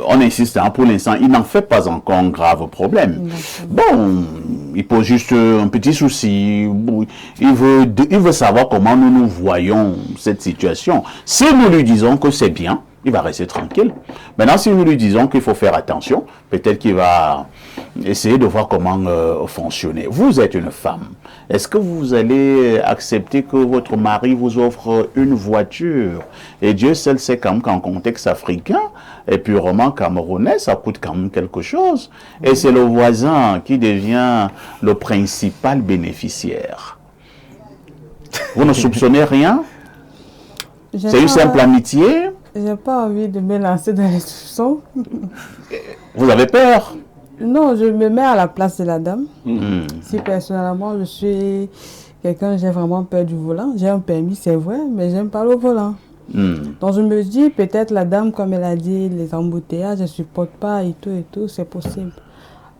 Speaker 1: On insiste, hein, pour l'instant, il n'en fait pas encore un grave problème. Bon, il pose juste un petit souci. Il veut savoir comment nous voyons cette situation. Si nous lui disons que c'est bien, il va rester tranquille. Maintenant, si nous lui disons qu'il faut faire attention, peut-être qu'il va essayer de voir comment fonctionner. Vous êtes une femme. Est-ce que vous allez accepter que votre mari vous offre une voiture? Et Dieu seul sait quand même qu'en contexte africain et purement camerounais, ça coûte quand même quelque chose. Et c'est le voisin qui devient le principal bénéficiaire. Vous ne soupçonnez rien? C'est une simple amitié?
Speaker 2: J'ai pas envie de me lancer dans les soupçons.
Speaker 1: Vous avez peur?
Speaker 2: Non, je me mets à la place de la dame. Si personnellement je suis quelqu'un, j'ai vraiment peur du volant. J'ai un permis, c'est vrai, mais j'aime pas le volant. Donc je me dis, peut-être la dame, comme elle a dit, les embouteillages, je ne supporte pas et tout, c'est possible.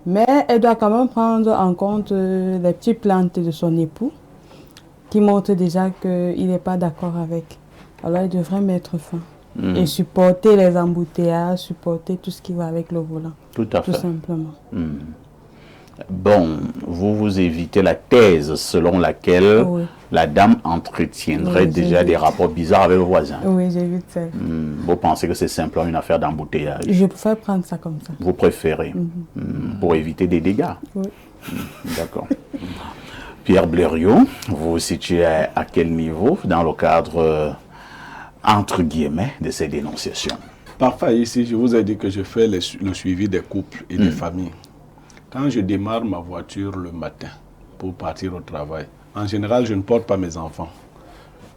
Speaker 2: Mais elle doit quand même prendre en compte les petites plaintes de son époux, qui montrent déjà qu'il n'est pas d'accord avec. Alors elle devrait mettre fin. Et supporter les embouteillages, supporter tout ce qui va avec le volant.
Speaker 1: Tout à fait.
Speaker 2: Tout simplement.
Speaker 1: Bon, vous évitez la thèse selon laquelle la dame entretiendrait déjà des rapports bizarres avec le voisin.
Speaker 2: Oui, j'évite ça.
Speaker 1: Vous pensez que c'est simplement une affaire d'embouteillage?
Speaker 2: Je préfère prendre ça comme ça.
Speaker 1: Vous préférez pour éviter des dégâts?
Speaker 2: Oui.
Speaker 1: D'accord. Pierre Blériot, vous vous situez à quel niveau dans le cadre, entre guillemets, de ces dénonciations?
Speaker 5: Parfois ici, je vous ai dit que je fais le suivi des couples et des familles. Quand je démarre ma voiture le matin pour partir au travail, en général, je ne porte pas mes enfants.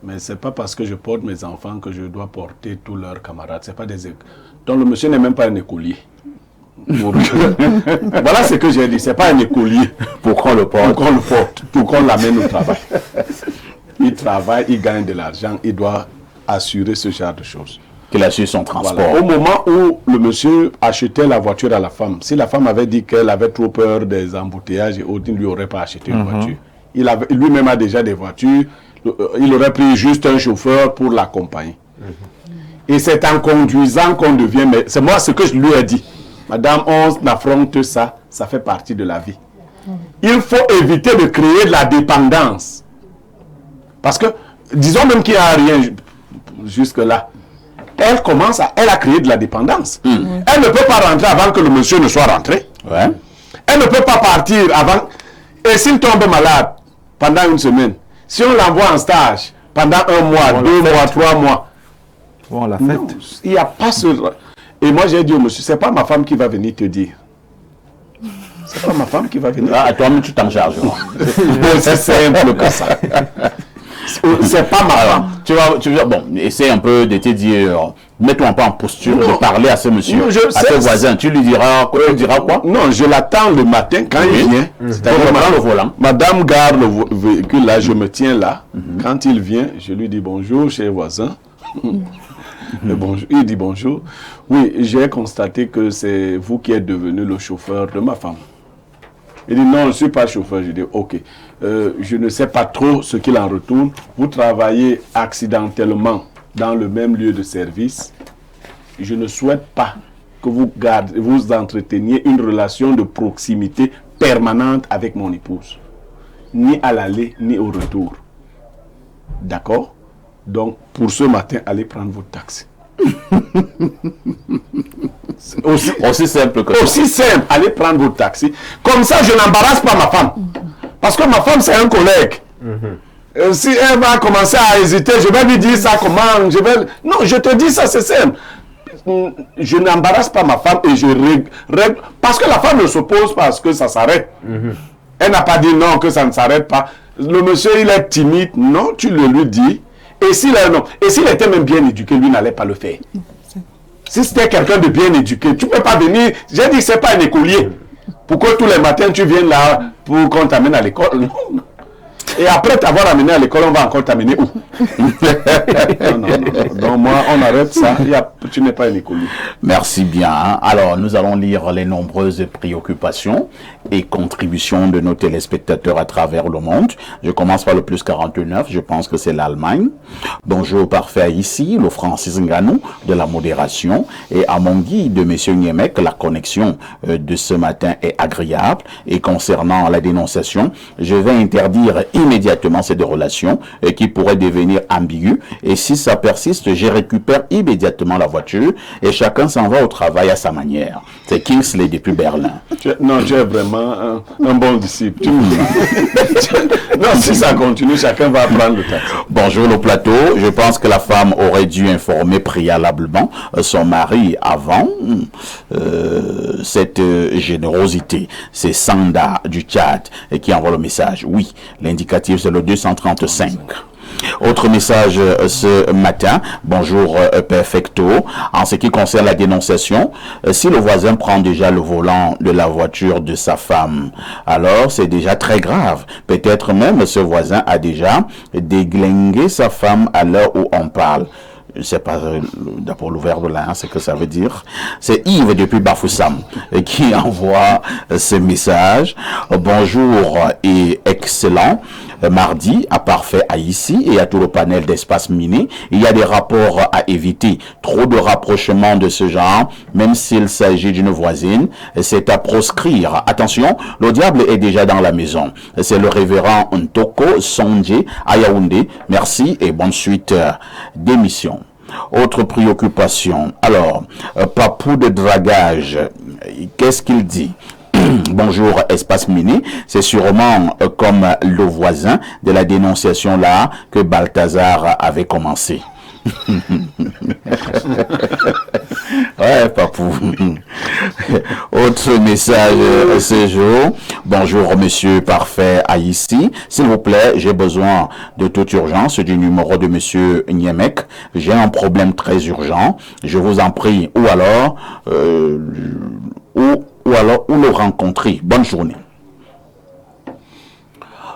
Speaker 5: Mais ce n'est pas parce que je porte mes enfants que je dois porter tous leurs camarades. C'est pas des... Donc le monsieur n'est même pas un écolier. Voilà ce que j'ai dit. Ce n'est pas un écolier.
Speaker 1: Pour qu'on le porte.
Speaker 5: Pour qu'on l'amène au travail. Il travaille, il gagne de l'argent, il doit assurer ce genre de choses.
Speaker 1: Qu'il assure son transport.
Speaker 5: Voilà. Au moment où le monsieur achetait la voiture à la femme, si la femme avait dit qu'elle avait trop peur des embouteillages et autres, il ne lui aurait pas acheté une voiture. Il lui-même a déjà des voitures, il aurait pris juste un chauffeur pour l'accompagner. Et c'est en conduisant qu'on devient... Mais c'est moi ce que je lui ai dit. Madame, on affronte ça, ça fait partie de la vie. Il faut éviter de créer de la dépendance. Parce que, disons même qu'il n'y a rien jusque-là. Elle a créé de la dépendance. Elle ne peut pas rentrer avant que le monsieur ne soit rentré.
Speaker 1: Ouais.
Speaker 5: Elle ne peut pas partir avant. Et s'il tombe malade pendant une semaine, si on l'envoie en stage pendant 1 mois, 2 mois, 3 mois,
Speaker 3: Bon, la fête.
Speaker 5: non, il n'y a pas ce... Et moi j'ai dit au monsieur, c'est pas ma femme qui va venir te dire. C'est pas ma femme qui va venir.
Speaker 1: Ah, toi-même, tu t'en charges.
Speaker 5: C'est simple que ça. C'est pas ma femme.
Speaker 1: Tu vas, bon, essaie un peu de te dire, mets-toi un peu en posture de parler à ce monsieur,
Speaker 5: Non,
Speaker 1: à ce voisin. Tu lui diras quoi?
Speaker 5: Non, je l'attends le matin quand il vient.
Speaker 1: C'est-à-dire, prends le volant.
Speaker 5: Madame garde le véhicule là, je me tiens là. Quand il vient, je lui dis bonjour, cher voisin. Bonjour. Il dit bonjour. Oui, j'ai constaté que c'est vous qui êtes devenu le chauffeur de ma femme. Il dit non, je ne suis pas chauffeur. Je dis ok. Je ne sais pas trop ce qu'il en retourne. Vous travaillez accidentellement dans le même lieu de service. Je ne souhaite pas que vous entreteniez une relation de proximité permanente avec mon épouse. Ni à l'aller, ni au retour. D'accord? Donc, pour ce matin, allez prendre votre taxi.
Speaker 1: Aussi simple que ça.
Speaker 5: Aussi simple, allez prendre votre taxi. Comme ça, je n'embarrasse pas ma femme. Parce que ma femme, c'est un collègue. Si elle va commencer à hésiter, je vais lui dire ça comment, Non, je te dis ça, c'est simple. Je n'embarrasse pas ma femme et je règle. Parce que la femme ne s'oppose pas à ce que ça s'arrête. Elle n'a pas dit non, que ça ne s'arrête pas. Le monsieur, il est timide. Non, tu le lui dis. Et s'il était même bien éduqué, lui n'allait pas le faire. Si c'était quelqu'un de bien éduqué, tu ne peux pas venir. J'ai dit que ce n'est pas un écolier. Pourquoi tous les matins tu viens là pour qu'on t'amène à l'école? Non. Et après t'avoir amené à l'école, on va encore t'amener où? Non. Donc moi, on arrête ça. Tu n'es pas un écolier.
Speaker 1: Merci bien. Alors, nous allons lire les nombreuses préoccupations et contributions de nos téléspectateurs à travers le monde. Je commence par le plus 49, je pense que c'est l'Allemagne. Bonjour parfait ici, le Francis Nganou de la modération. Et à mon guide de M. Niemek, la connexion de ce matin est agréable. Et concernant la dénonciation, je vais interdire immédiatement ces deux relations qui pourraient devenir ambiguës. Et si ça persiste, je récupère immédiatement la voiture et chacun s'en va au travail à sa manière. C'est Kingsley depuis Berlin.
Speaker 5: Tu es vraiment un bon disciple. Non, si ça continue, chacun va prendre le taxi.
Speaker 1: Bonjour le plateau. Je pense que la femme aurait dû informer préalablement son mari avant cette générosité. C'est Sanda du Tchad qui envoie le message. Oui, l'indicatif c'est le 235. Autre message ce matin, bonjour Perfecto, en ce qui concerne la dénonciation, si le voisin prend déjà le volant de la voiture de sa femme, alors c'est déjà très grave. Peut-être même ce voisin a déjà déglingué sa femme à l'heure où on parle. Je ne sais pas d'abord le verbe là, ce que ça veut dire. C'est Yves depuis Bafoussam qui envoie ce message. Bonjour et excellent mardi à Parfait à ici et à tout le panel d'Espace Miné. Il y a des rapports à éviter. Trop de rapprochements de ce genre, même s'il s'agit d'une voisine, c'est à proscrire. Attention, le diable est déjà dans la maison. C'est le révérend Ntoko Sondje à Yaoundé. Merci et bonne suite d'émission. Autre préoccupation. Alors, Papou de dragage, qu'est-ce qu'il dit? Bonjour Espace Miné, c'est sûrement comme le voisin de la dénonciation là que Balthazar avait commencé. Ouais, Papou. Autre message ce jour. Bonjour, monsieur Parfait à ici. S'il vous plaît, j'ai besoin de toute urgence du numéro de monsieur Niemek. J'ai un problème très urgent. Je vous en prie. Ou alors le rencontrer. Bonne journée.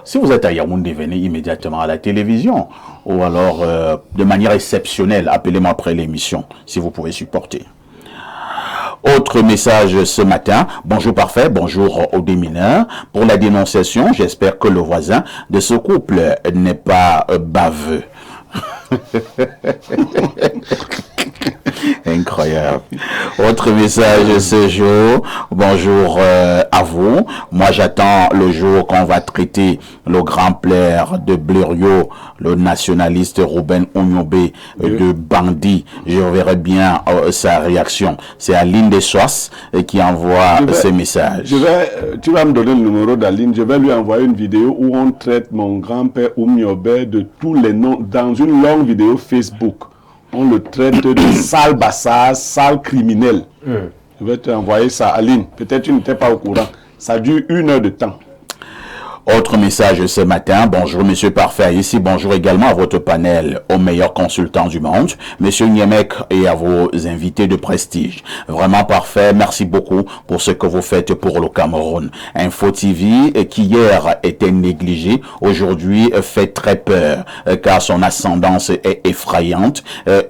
Speaker 1: Si vous êtes à Yaoundé, venez immédiatement à la télévision. Ou alors, de manière exceptionnelle, appelez-moi après l'émission, si vous pouvez supporter. Autre message ce matin. Bonjour parfait, bonjour aux démineurs. Pour la dénonciation, j'espère que le voisin de ce couple n'est pas baveux. Incroyable. Autre message ce jour. Bonjour à vous. Moi, j'attends le jour qu'on va traiter le grand plaire de Blériot, le nationaliste Ruben Onyobé de bandit. Je verrai bien sa réaction. C'est Aline Dessoas qui envoie ces messages.
Speaker 5: Tu vas me donner le numéro d'Aline. Je vais lui envoyer une vidéo où on traite mon grand-père Onyobé de tous les noms dans une longue vidéo Facebook. On le traite de sale bassard, sale criminel. Je vais te envoyer ça, Aline. Peut-être tu n'étais pas au courant. Ça dure 1 heure de temps.
Speaker 1: Autre message ce matin. Bonjour, Monsieur Parfait. Ici, bonjour également à votre panel, aux meilleurs consultants du monde, Monsieur Niemek, et à vos invités de prestige. Vraiment parfait. Merci beaucoup pour ce que vous faites pour le Cameroun. Info TV, qui hier était négligé, aujourd'hui fait très peur, car son ascendance est effrayante.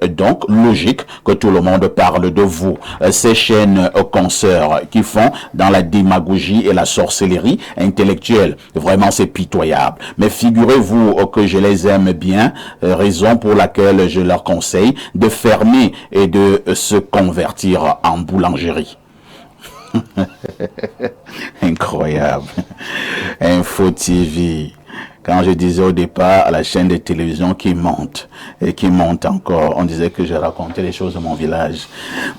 Speaker 1: Donc, logique que tout le monde parle de vous. Ces chaînes consoeurs qui font dans la démagogie et la sorcellerie intellectuelle. Vraiment, c'est pitoyable. Mais figurez-vous que je les aime bien, raison pour laquelle je leur conseille de fermer et de se convertir en boulangerie. Incroyable. Info TV. Quand je disais au départ, la chaîne de télévision qui monte et qui monte encore, on disait que je racontais les choses de mon village.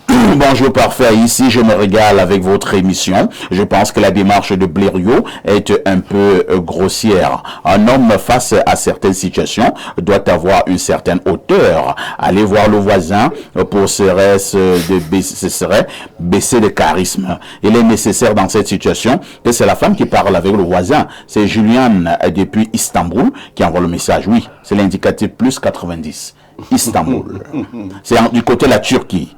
Speaker 1: Bonjour parfait, ici je me régale avec votre émission. Je pense que la démarche de Blériot est un peu grossière. Un homme face à certaines situations doit avoir une certaine hauteur. Aller voir le voisin pour baisser de charisme. Il est nécessaire dans cette situation que c'est la femme qui parle avec le voisin. C'est Juliane depuis Istanbul qui envoie le message. Oui, c'est l'indicatif plus 90. Istanbul. C'est du côté de la Turquie.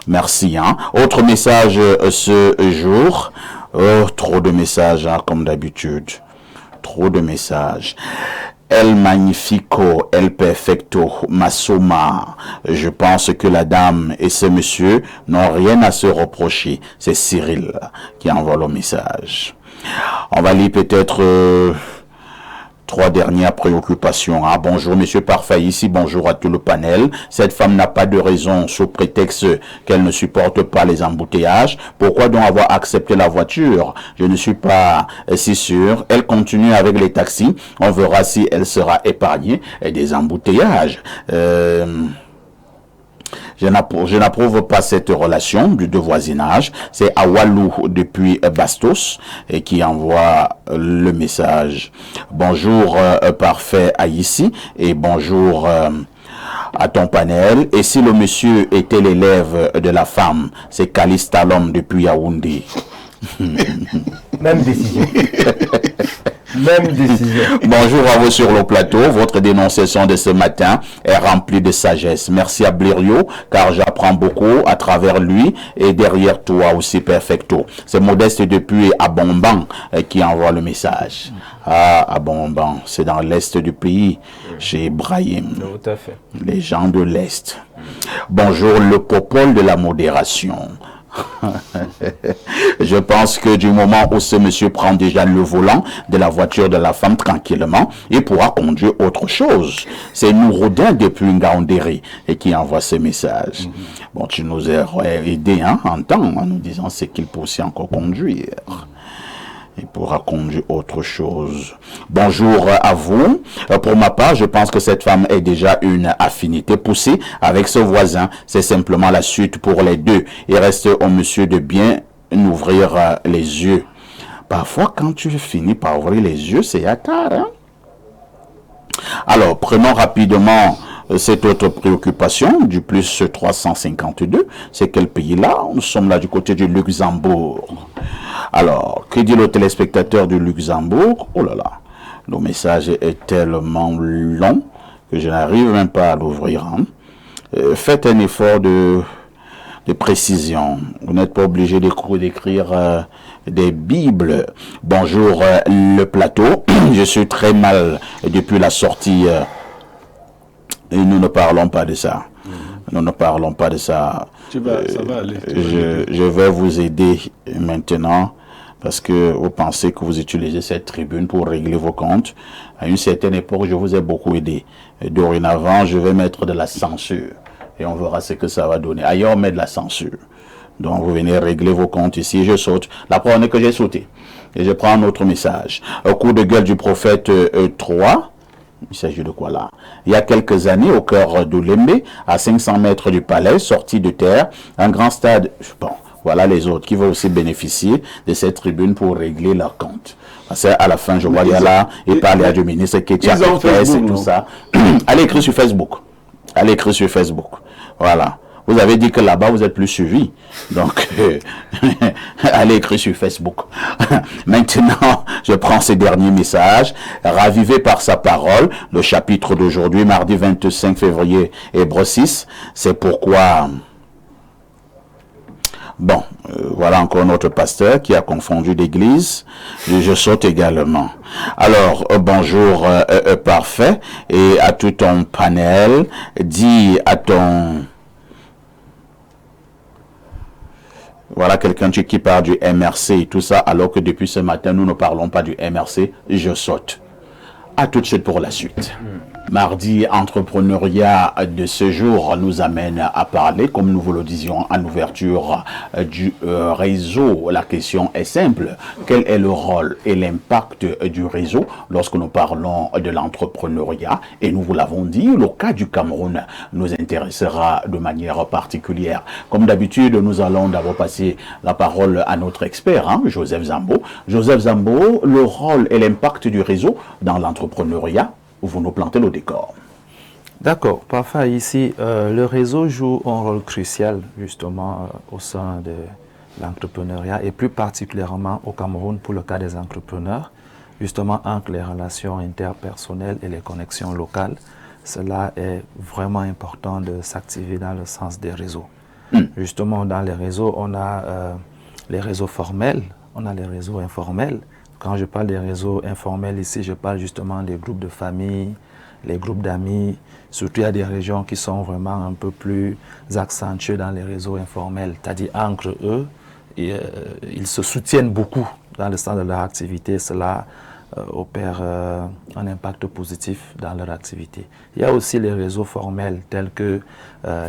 Speaker 1: Merci. Autre message ce jour. Oh, trop de messages, comme d'habitude. Trop de messages. El Magnifico, El Perfecto, Masoma. Je pense que la dame et ce monsieur n'ont rien à se reprocher. C'est Cyril qui envoie le message. On va lire peut-être... 3 dernières préoccupations. Bonjour, Monsieur Parfait, ici, bonjour à tout le panel. Cette femme n'a pas de raison, sous prétexte qu'elle ne supporte pas les embouteillages. Pourquoi donc avoir accepté la voiture? Je ne suis pas si sûr. Elle continue avec les taxis. On verra si elle sera épargnée des embouteillages. Je n'approuve pas cette relation de voisinage. C'est Awalou depuis Bastos et qui envoie le message. Bonjour parfait à ici et bonjour à ton panel. Et si le monsieur était l'élève de la femme, c'est Calista l'homme depuis Yaoundé.
Speaker 4: Même décision. Même décision.
Speaker 1: Bonjour à vous sur le plateau. Votre dénonciation de ce matin est remplie de sagesse. Merci à Blériot, car j'apprends beaucoup à travers lui et derrière toi aussi, Perfecto. C'est Modeste depuis Abomban qui envoie le message. Abomban, c'est dans l'est du pays, chez Ibrahim.
Speaker 4: Tout à fait.
Speaker 1: Les gens de l'est. Bonjour, le popole de la modération. Je pense que du moment où ce monsieur prend déjà le volant de la voiture de la femme tranquillement, il pourra conduire autre chose. C'est Nouroudin depuis Ngaoundéré et qui envoie ce message. Bon, tu nous as aidé en temps en nous disant ce qu'il peut aussi encore conduire. Il pourra conduire autre chose. Bonjour à vous. Pour ma part, je pense que cette femme est déjà une affinité poussée avec ce voisin. C'est simplement la suite pour les deux. Il reste au monsieur de bien ouvrir les yeux. Parfois, quand tu finis par ouvrir les yeux, c'est à tard. Alors, prenons rapidement cette autre préoccupation du plus 352. C'est quel pays là? Nous sommes là du côté du Luxembourg. Alors, que dit le téléspectateur du Luxembourg? Oh là là, le message est tellement long que je n'arrive même pas à l'ouvrir. Faites un effort de précision. Vous n'êtes pas obligé d'écrire des bibles. Bonjour le plateau. Je suis très mal depuis la sortie et nous ne parlons pas de ça. Nous ne parlons pas de ça.
Speaker 5: Ça va aller.
Speaker 1: Je vais vous aider maintenant parce que vous pensez que vous utilisez cette tribune pour régler vos comptes. À une certaine époque, je vous ai beaucoup aidé. Et dorénavant, je vais mettre de la censure et on verra ce que ça va donner. Ailleurs, on met de la censure. Donc, vous venez régler vos comptes ici. Je saute. La preuve est que j'ai sauté. Et je prends un autre message. Au coup de gueule du prophète 3. Il s'agit de quoi là? Il y a quelques années, au cœur de Lembe, à 500 mètres du palais, sorti de terre, un grand stade. Bon, voilà les autres qui vont aussi bénéficier de cette tribune pour régler leur compte. Parce qu'à la fin, je vois il y a là, il parle du ministre Ketia et tout ça. Allez écrire sur Facebook. Allez écrire sur Facebook. Voilà. Vous avez dit que là-bas, vous êtes plus suivi. Donc, allez écrire sur Facebook. Maintenant, je prends ces derniers messages. Ravivé par sa parole, le chapitre d'aujourd'hui, mardi 25 février, Hébreux 6. C'est pourquoi... Bon, voilà encore notre pasteur qui a confondu l'église. Je saute également. Alors, bonjour, parfait. Et à tout ton panel, dis à ton... Voilà quelqu'un qui parle du MRC et tout ça, alors que depuis ce matin, nous ne parlons pas du MRC. Je saute. À tout de suite pour la suite. Mardi, entrepreneuriat de ce jour nous amène à parler, comme nous vous le disions en ouverture du réseau. La question est simple. Quel est le rôle et l'impact du réseau lorsque nous parlons de l'entrepreneuriat? Et nous vous l'avons dit, le cas du Cameroun nous intéressera de manière particulière. Comme d'habitude, nous allons d'abord passer la parole à notre expert, Joseph Zambo. Joseph Zambo, le rôle et l'impact du réseau dans l'entrepreneuriat. Vous nous plantez le décor.
Speaker 3: D'accord, parfait. Ici, le réseau joue un rôle crucial justement au sein de l'entrepreneuriat et plus particulièrement au Cameroun pour le cas des entrepreneurs, justement entre les relations interpersonnelles et les connexions locales. Cela est vraiment important de s'activer dans le sens des réseaux. Justement, dans les réseaux, on a les réseaux formels, on a les réseaux informels. Quand je parle des réseaux informels ici, je parle justement des groupes de famille, les groupes d'amis. Surtout, il y a des régions qui sont vraiment un peu plus accentuées dans les réseaux informels. C'est-à-dire, entre eux, ils se soutiennent beaucoup dans le sens de leur activité. Cela opère un impact positif dans leur activité. Il y a aussi les réseaux formels tels que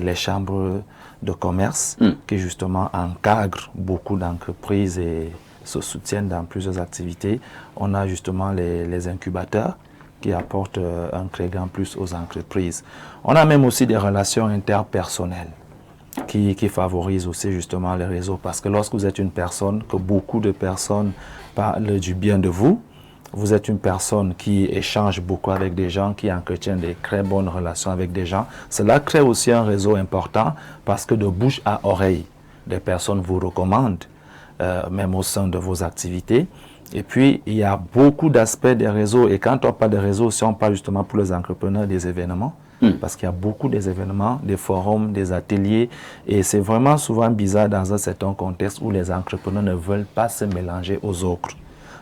Speaker 3: les chambres de commerce qui justement encadrent beaucoup d'entreprises et se soutiennent dans plusieurs activités. On a justement les incubateurs qui apportent un très grand plus aux entreprises. On a même aussi des relations interpersonnelles qui favorisent aussi justement les réseaux. Parce que lorsque vous êtes une personne, que beaucoup de personnes parlent du bien de vous, vous êtes une personne qui échange beaucoup avec des gens, qui entretient des très bonnes relations avec des gens. Cela crée aussi un réseau important parce que de bouche à oreille, des personnes vous recommandent même au sein de vos activités. Et puis, il y a beaucoup d'aspects des réseaux. Et quand on parle de réseaux, si on parle justement pour les entrepreneurs des événements, parce qu'il y a beaucoup des événements, des forums, des ateliers. Et c'est vraiment souvent bizarre dans un certain contexte où les entrepreneurs ne veulent pas se mélanger aux autres.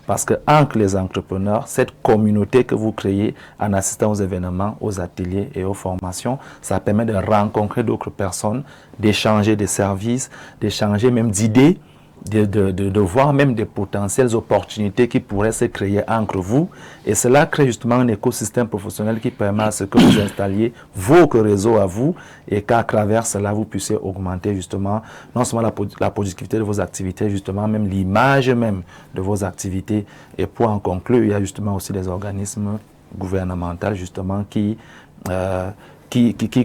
Speaker 3: Parce que entre les entrepreneurs, cette communauté que vous créez en assistant aux événements, aux ateliers et aux formations, ça permet de rencontrer d'autres personnes, d'échanger des services, d'échanger même d'idées, de voir même des potentielles opportunités qui pourraient se créer entre vous. Et cela crée justement un écosystème professionnel qui permet à ce que vous installiez vos réseaux à vous et qu'à travers cela, vous puissiez augmenter justement non seulement la productivité de vos activités, justement même l'image même de vos activités. Et pour en conclure, il y a justement aussi des organismes gouvernementaux justement qui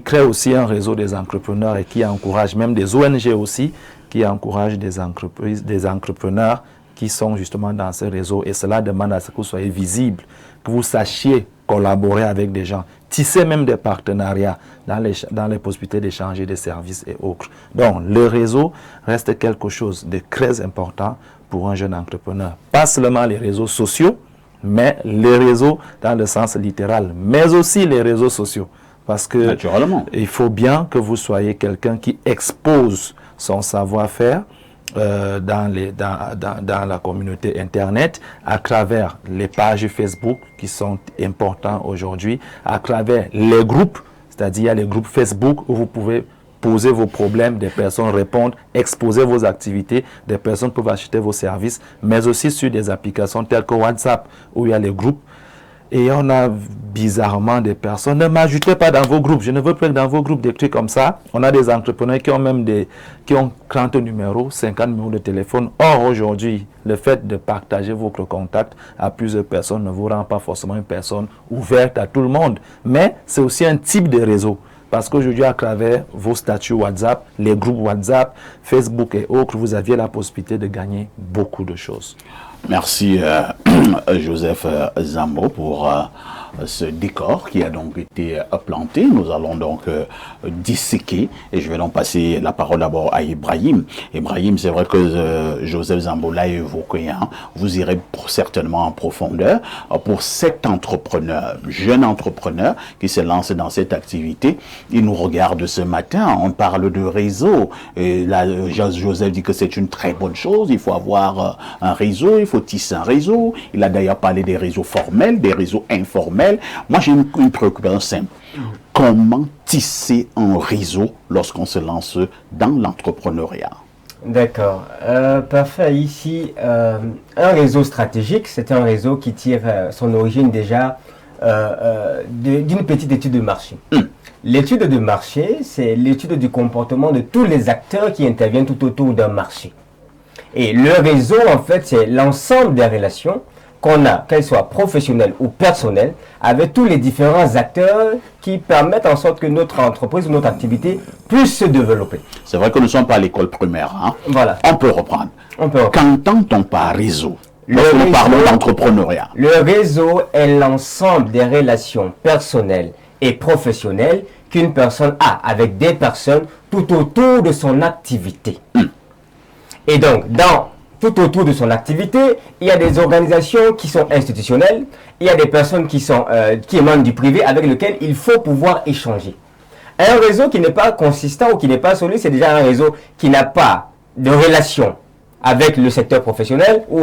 Speaker 3: créent aussi un réseau des entrepreneurs et qui encouragent même des ONG aussi qui encouragent des entreprises, des entrepreneurs qui sont justement dans ce réseau. Et cela demande à ce que vous soyez visible, que vous sachiez collaborer avec des gens, tisser même des partenariats dans les possibilités d'échanger des services et autres. Donc, le réseau reste quelque chose de très important pour un jeune entrepreneur. Pas seulement les réseaux sociaux, mais les réseaux dans le sens littéral, mais aussi les réseaux sociaux. Parce que il faut bien que vous soyez quelqu'un qui expose son savoir-faire dans la communauté Internet, à travers les pages Facebook qui sont importants aujourd'hui, à travers les groupes, c'est-à-dire les groupes Facebook où vous pouvez exposer vos problèmes, des personnes répondent, exposer vos activités, des personnes peuvent acheter vos services, mais aussi sur des applications telles que WhatsApp, où il y a les groupes. Et on a bizarrement des personnes, ne m'ajoutez pas dans vos groupes, je ne veux plus dans vos groupes, des trucs comme ça. On a des entrepreneurs qui ont même qui ont 30 numéros, 50 numéros de téléphone. Or, aujourd'hui, le fait de partager votre contact à plusieurs personnes ne vous rend pas forcément une personne ouverte à tout le monde. Mais c'est aussi un type de réseau. Parce qu'aujourd'hui, à travers vos statuts WhatsApp, les groupes WhatsApp, Facebook et autres, vous aviez la possibilité de gagner beaucoup de choses.
Speaker 1: Merci Joseph Zambo pour ce décor qui a donc été planté. Nous allons donc disséquer et je vais donc passer la parole d'abord à Ibrahim. Ibrahim, c'est vrai que Joseph Zambo l'a évoqué, hein. Vous irez certainement en profondeur pour cet entrepreneur, jeune entrepreneur qui se lance dans cette activité. Il nous regarde ce matin, on parle de réseau. Et là, Joseph dit que c'est une très bonne chose, il faut avoir un réseau, il faut tisser un réseau. Il a d'ailleurs parlé des réseaux formels, des réseaux informels. Moi, j'ai une préoccupation simple. Comment tisser un réseau lorsqu'on se lance dans l'entrepreneuriat?
Speaker 4: D'accord. Parfait. Ici, un réseau stratégique, c'est un réseau qui tire son origine déjà d'une petite étude de marché. L'étude de marché, c'est l'étude du comportement de tous les acteurs qui interviennent tout autour d'un marché. Et le réseau, en fait, c'est l'ensemble des relations qu'on a, qu'elles soient professionnelles ou personnelles, avec tous les différents acteurs qui permettent en sorte que notre entreprise ou notre activité puisse se développer.
Speaker 1: C'est vrai que nous ne sommes pas à l'école primaire. Hein?
Speaker 4: Voilà.
Speaker 1: On peut reprendre. Qu'entend-on par réseau? Lorsque nous parlons d'entrepreneuriat.
Speaker 4: Le réseau est l'ensemble des relations personnelles et professionnelles qu'une personne a avec des personnes tout autour de son activité. Et donc, tout autour de son activité, il y a des organisations qui sont institutionnelles, il y a des personnes qui émanent du privé avec lesquelles il faut pouvoir échanger. Un réseau qui n'est pas consistant ou qui n'est pas solide, c'est déjà un réseau qui n'a pas de relation avec le secteur professionnel ou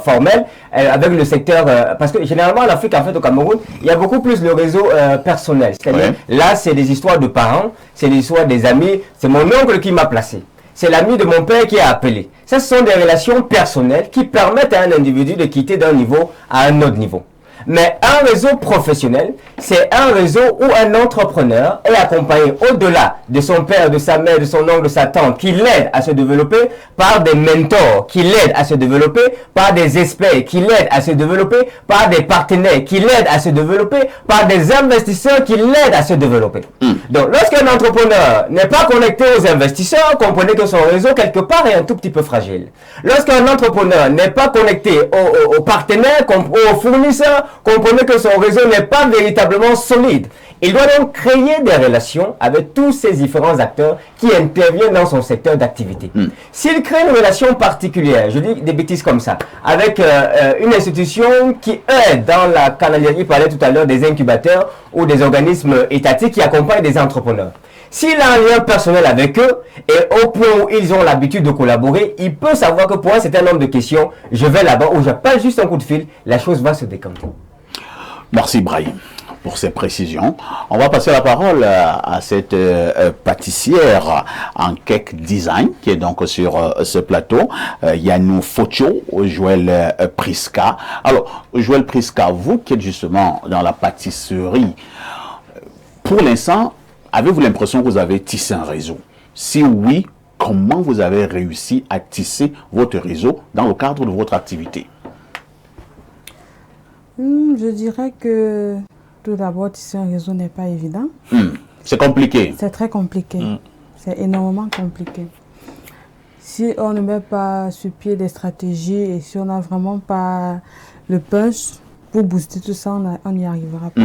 Speaker 4: formel, avec le secteur... parce que généralement, en Afrique, en fait, au Cameroun, il y a beaucoup plus le réseau personnel. C'est-à-dire, là, c'est des histoires de parents, c'est des histoires des amis, c'est mon oncle qui m'a placé. C'est l'ami de mon père qui a appelé. Ça, ce sont des relations personnelles qui permettent à un individu de quitter d'un niveau à un autre niveau. Mais un réseau professionnel, c'est un réseau où un entrepreneur est accompagné au-delà de son père, de sa mère, de son oncle, de sa tante, qui l'aide à se développer par des mentors, qui l'aident à se développer par des experts, qui l'aident à se développer par des partenaires, qui l'aident à se développer par des investisseurs, qui l'aident à se développer. Donc, lorsqu'un entrepreneur n'est pas connecté aux investisseurs, comprenez que son réseau, quelque part, est un tout petit peu fragile. Lorsqu'un entrepreneur n'est pas connecté aux partenaires, aux fournisseurs, comprenez que son réseau n'est pas véritablement solide. Il doit donc créer des relations avec tous ces différents acteurs qui interviennent dans son secteur d'activité. S'il crée une relation particulière, je dis des bêtises comme ça, avec une institution qui aide dans la canalisation, il parlait tout à l'heure des incubateurs ou des organismes étatiques qui accompagnent des entrepreneurs. S'il a un lien personnel avec eux, et au point où ils ont l'habitude de collaborer, il peut savoir que pour un certain nombre de questions, je vais là-bas, ou j'appelle juste un coup de fil, la chose va se décanter.
Speaker 1: Merci Brahim pour ces précisions. On va passer la parole à cette pâtissière en cake design qui est donc sur ce plateau. Yannou Focho, Joël Priska. Alors, Joël Priska, vous qui êtes justement dans la pâtisserie, pour l'instant, avez-vous l'impression que vous avez tissé un réseau? Si oui, comment vous avez réussi à tisser votre réseau dans le cadre de votre activité?
Speaker 2: Je dirais que tout d'abord, tisser un réseau n'est pas évident.
Speaker 1: C'est compliqué.
Speaker 2: C'est très compliqué. C'est énormément compliqué. Si on ne met pas sur pied des stratégies et si on n'a vraiment pas le punch pour booster tout ça, on n'y arrivera pas.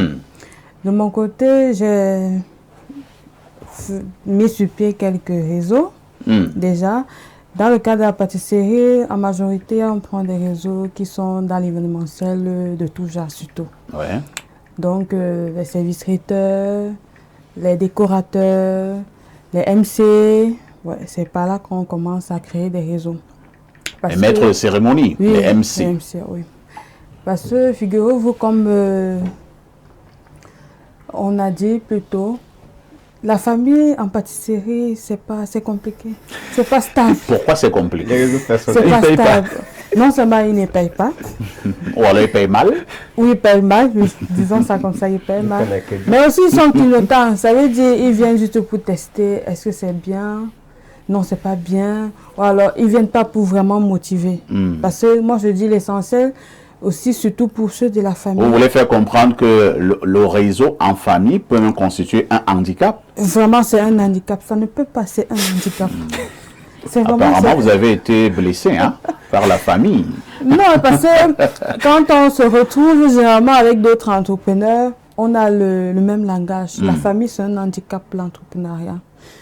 Speaker 2: De mon côté, j'ai mis sur pied quelques réseaux déjà. Dans le cadre de la pâtisserie, en majorité, on prend des réseaux qui sont dans l'événementiel de tout genre surtout.
Speaker 1: Ouais.
Speaker 2: Donc, les services traiteurs, les décorateurs, les MC, c'est par là qu'on commence à créer des réseaux.
Speaker 1: Les maîtres de cérémonie,
Speaker 2: oui,
Speaker 1: les MC.
Speaker 2: Les MC, oui. Parce que, figurez-vous, comme on a dit plus tôt, La famille en pâtisserie, c'est compliqué. C'est pas stable.
Speaker 1: Pourquoi c'est compliqué?
Speaker 2: C'est pas stable. Non seulement ils ne payent pas.
Speaker 1: Ou alors ils payent mal?
Speaker 2: Oui, ils payent mal. Disons ça comme ça, ils payent mal. Mais aussi, ils sont clignotants. Ça veut dire ils viennent juste pour tester. Est-ce que c'est bien? Non, c'est pas bien. Ou alors, ils viennent pas pour vraiment motiver. Parce que moi, je dis l'essentiel, aussi surtout pour ceux de la famille.
Speaker 1: Vous voulez faire comprendre que le réseau en famille peut même constituer un handicap?
Speaker 2: Vraiment, c'est un handicap. Ça ne peut pas, c'est un handicap.
Speaker 1: Apparemment, vous avez été blessé par la famille.
Speaker 2: Non, parce que quand on se retrouve généralement avec d'autres entrepreneurs, on a le même langage. La famille, c'est un handicap pour l'entrepreneuriat.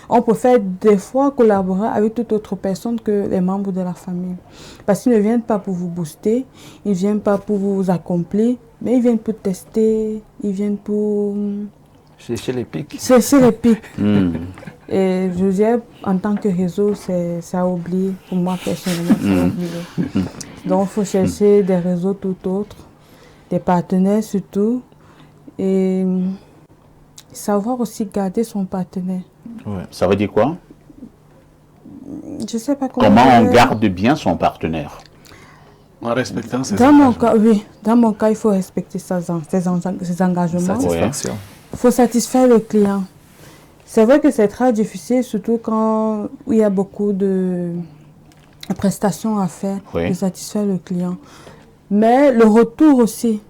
Speaker 2: On peut faire des fois collaborer avec toute autre personne que les membres de la famille. Parce qu'ils ne viennent pas pour vous booster, ils ne viennent pas pour vous accomplir, mais ils viennent pour tester, ils viennent pour...
Speaker 3: Chercher les pics.
Speaker 2: Chercher les pics. Et je dirais, en tant que réseau, c'est à oublier. Pour moi, personnellement, c'est à oublier. Donc, il faut chercher des réseaux tout autres, des partenaires surtout, et savoir aussi garder son partenaire.
Speaker 1: Ouais. Ça veut dire quoi?
Speaker 2: Je sais pas comment
Speaker 1: on garde bien son partenaire?
Speaker 5: En respectant ses
Speaker 2: engagements. Oui, dans mon cas, il faut respecter ses engagements.
Speaker 3: Satisfaction.
Speaker 2: Il faut satisfaire le client. C'est vrai que c'est très difficile, surtout quand il y a beaucoup de prestations à faire, de satisfaire le client. Mais le retour aussi,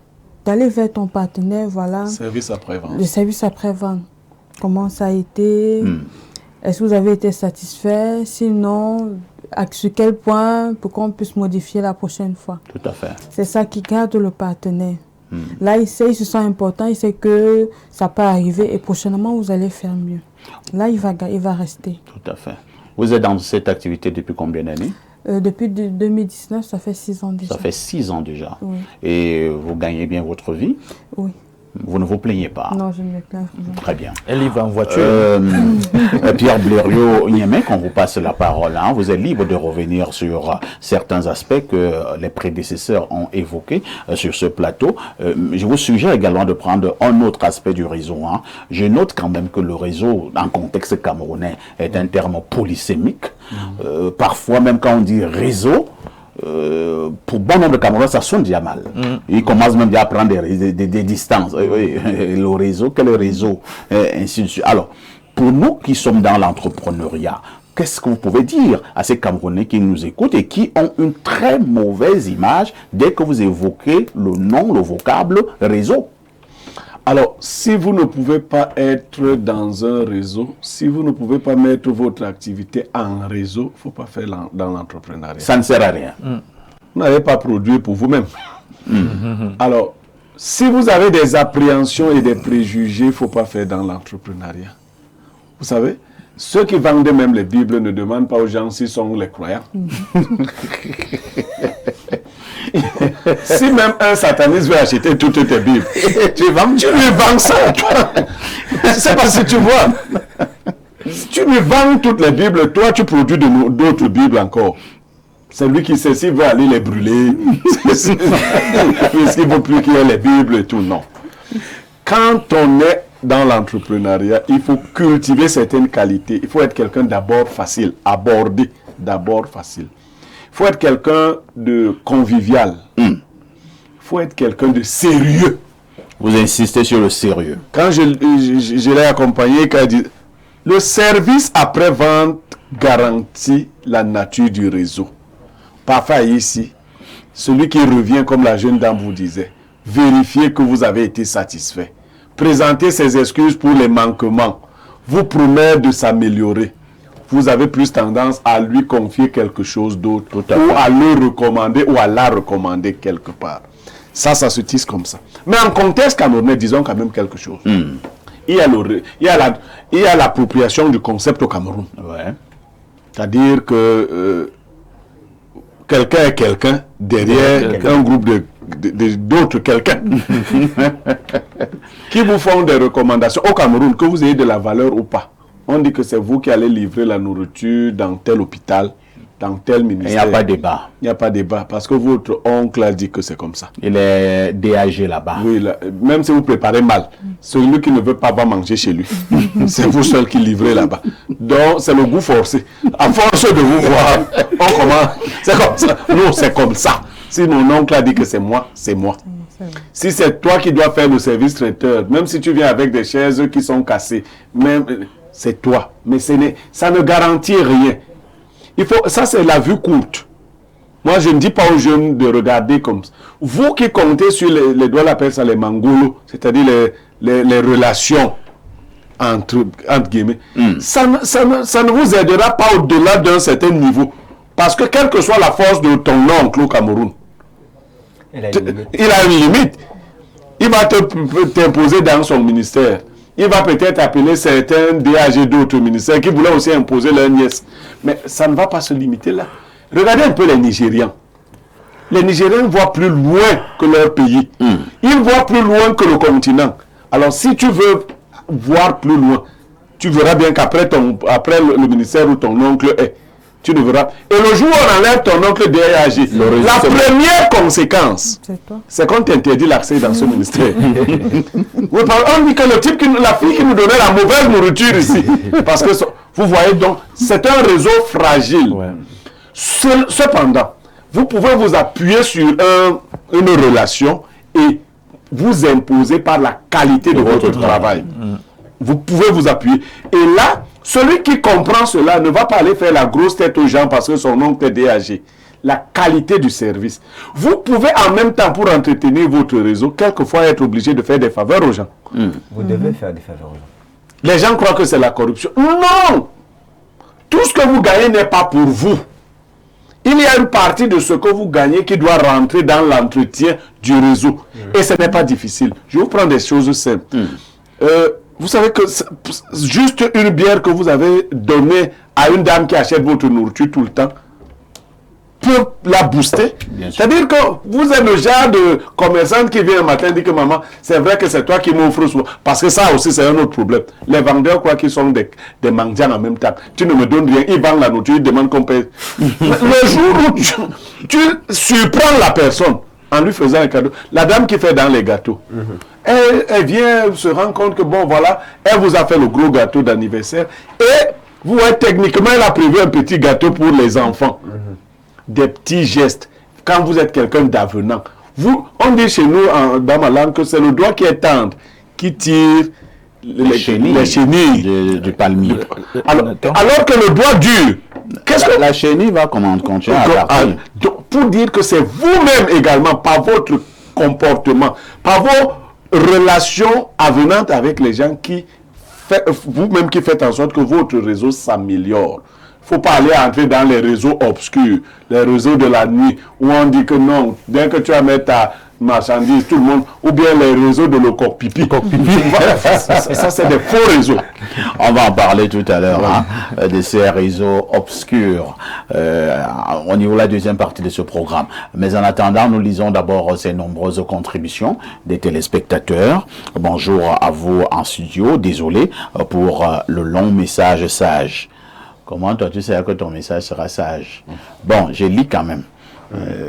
Speaker 2: d'aller vers ton partenaire, voilà.
Speaker 5: Service après-vente.
Speaker 2: Le service après-vente. Comment ça a été? Est-ce que vous avez été satisfait? Sinon, sur quel point pour qu'on puisse modifier la prochaine fois?
Speaker 1: Tout à fait.
Speaker 2: C'est ça qui garde le partenaire. Là, il se sent important, il sait que ça peut arriver et prochainement, vous allez faire mieux. Là, il va rester.
Speaker 1: Tout à fait. Vous êtes dans cette activité depuis combien d'années?
Speaker 2: Depuis 2019, ça fait 6 ans déjà.
Speaker 1: Ça fait 6 ans déjà.
Speaker 2: Oui.
Speaker 1: Et vous gagnez bien votre vie?
Speaker 2: Oui.
Speaker 1: Vous ne vous plaignez pas?
Speaker 2: Non, je ne me plains pas.
Speaker 1: Très bien.
Speaker 3: Elle y va en voiture.
Speaker 1: Pierre Blériot-Niémé, on vous passe la parole. Vous êtes libre de revenir sur certains aspects que les prédécesseurs ont évoqués sur ce plateau. Je vous suggère également de prendre un autre aspect du réseau. Je note quand même que le réseau, en contexte camerounais, est un terme polysémique. Parfois, même quand on dit réseau, pour bon nombre de Camerounais, ça sonne déjà mal. Ils commencent même déjà à prendre des distances. Le réseau, quel réseau, ainsi de suite. Alors, pour nous qui sommes dans l'entrepreneuriat, qu'est-ce que vous pouvez dire à ces Camerounais qui nous écoutent et qui ont une très mauvaise image dès que vous évoquez le nom, le vocable réseau?
Speaker 5: Alors, si vous ne pouvez pas être dans un réseau, si vous ne pouvez pas mettre votre activité en réseau, il ne faut pas faire dans l'entrepreneuriat.
Speaker 1: Ça ne sert à rien.
Speaker 5: Vous n'avez pas produit pour vous-même. Alors, si vous avez des appréhensions et des préjugés, il ne faut pas faire dans l'entrepreneuriat. Vous savez, ceux qui vendent même les Bibles ne demandent pas aux gens s'ils sont les croyants. Si même un sataniste veut acheter toutes tes Bibles, tu lui vends ça. C'est pas si tu vois. Si tu lui vends toutes les Bibles, toi tu produis d'autres Bibles encore. C'est lui qui sait s'il veut aller les brûler. S'il ne veut plus qu'il y ait les Bibles et tout, non. Quand on est dans l'entrepreneuriat, il faut cultiver certaines qualités. Il faut être quelqu'un d'abord facile, abordé d'abord facile. Il faut être quelqu'un de convivial. Il faut être quelqu'un de sérieux.
Speaker 1: Vous insistez sur le sérieux.
Speaker 5: Quand je l'ai accompagné, quand il dit, le service après-vente garantit la nature du réseau. Parfois ici, celui qui revient, comme la jeune dame vous disait, vérifiez que vous avez été satisfait. Présentez ses excuses pour les manquements. Vous promettez de s'améliorer. Vous avez plus tendance à lui confier quelque chose d'autre ou à le recommander ou à la recommander quelque part. Ça se tisse comme ça. Mais en contexte camerounais, disons quand même quelque chose. Il y a l'appropriation du concept au Cameroun. C'est-à-dire que quelqu'un est quelqu'un derrière un groupe d'autres quelqu'un qui vous font des recommandations au Cameroun, que vous ayez de la valeur ou pas. On dit que c'est vous qui allez livrer la nourriture dans tel hôpital dans tel ministère.
Speaker 1: Il n'y a pas de débat.
Speaker 5: Il n'y a pas de débat parce que votre oncle a dit que c'est comme ça.
Speaker 1: Il est DAG là-bas.
Speaker 5: Oui, là, même si vous préparez mal, celui qui ne veut pas va manger chez lui. C'est vous seul qui livrez là-bas. Donc, c'est le goût forcé. À force de vous voir, on commence. C'est comme ça. Non, c'est comme ça. Si mon oncle a dit que c'est moi, c'est moi. Si c'est toi qui dois faire le service traiteur, même si tu viens avec des chaises qui sont cassées, même c'est toi. Mais ça ne garantit rien. Ça, c'est la vue courte. Moi, je ne dis pas aux jeunes de regarder comme ça. Vous qui comptez sur les doigts, l'appellent ça les mangolos, c'est-à-dire les relations entre guillemets, ça ne vous aidera pas au-delà d'un certain niveau. Parce que quelle que soit la force de ton oncle au Cameroun, il a une limite. Il va t'imposer dans son ministère. Il va peut-être appeler certains DAG d'autres ministères qui voulaient aussi imposer leur nièce. Mais ça ne va pas se limiter là. Regardez un peu les Nigérians. Les Nigériens voient plus loin que leur pays. Ils voient plus loin que le continent. Alors si tu veux voir plus loin, tu verras bien qu'après le ministère où ton oncle est, tu ne verras. Et le jour où on enlève ton oncle DAG, la première conséquence, c'est qu'on t'interdit l'accès dans ce ministère. Oui, on dit que la fille qui nous donnait la mauvaise nourriture ici. Parce que, vous voyez donc, c'est un réseau fragile. Ouais. Cependant, vous pouvez vous appuyer sur une relation et vous imposer par la qualité de votre travail. Vous pouvez vous appuyer. Et là, celui qui comprend cela ne va pas aller faire la grosse tête aux gens parce que son oncle est DAG. La qualité du service. Vous pouvez en même temps, pour entretenir votre réseau, quelquefois être obligé de faire des faveurs aux gens.
Speaker 4: Vous devez faire des faveurs aux gens.
Speaker 5: Les gens croient que c'est la corruption. Non! Tout ce que vous gagnez n'est pas pour vous. Il y a une partie de ce que vous gagnez qui doit rentrer dans l'entretien du réseau. Et ce n'est pas difficile. Je vous prends des choses simples. Vous savez que juste une bière que vous avez donnée à une dame qui achète votre nourriture tout le temps peut la booster. C'est-à-dire que vous êtes le genre de commerçante qui vient un matin et dit que maman, c'est vrai que c'est toi qui m'offres souvent. Parce que ça aussi, c'est un autre problème. Les vendeurs croient qu'ils sont des mendiants en même temps. Tu ne me donnes rien, ils vendent la nourriture, ils demandent qu'on paye. Le jour où tu surprends la personne en lui faisant un cadeau, la dame qui fait dans les gâteaux, elle vient se rendre compte que bon voilà, elle vous a fait le gros gâteau d'anniversaire et vous voyez, techniquement elle a prévu un petit gâteau pour les enfants. Des petits gestes. Quand vous êtes quelqu'un d'avenant, on dit chez nous dans ma langue que c'est le doigt qui est tendre qui tire les chenilles
Speaker 1: du palmier.
Speaker 5: Alors que le doigt dur,
Speaker 1: la chenille va continuer à partir.
Speaker 5: Pour dire que c'est vous-même également, par votre comportement, par vos relations avenantes avec les gens vous-même qui faites en sorte que votre réseau s'améliore. Il ne faut pas aller entrer dans les réseaux obscurs, les réseaux de la nuit, où on dit que non, dès que tu vas mettre ta marchandise, tout le monde, ou bien les réseaux de le coq-pipi. Ça, c'est des faux réseaux.
Speaker 1: On va en parler tout à l'heure de ces réseaux obscurs au niveau de la deuxième partie de ce programme. Mais en attendant, nous lisons d'abord ces nombreuses contributions des téléspectateurs. Bonjour à vous en studio. Désolé pour le long message sage. Comment toi tu sais que ton message sera sage? Bon, je lis quand même.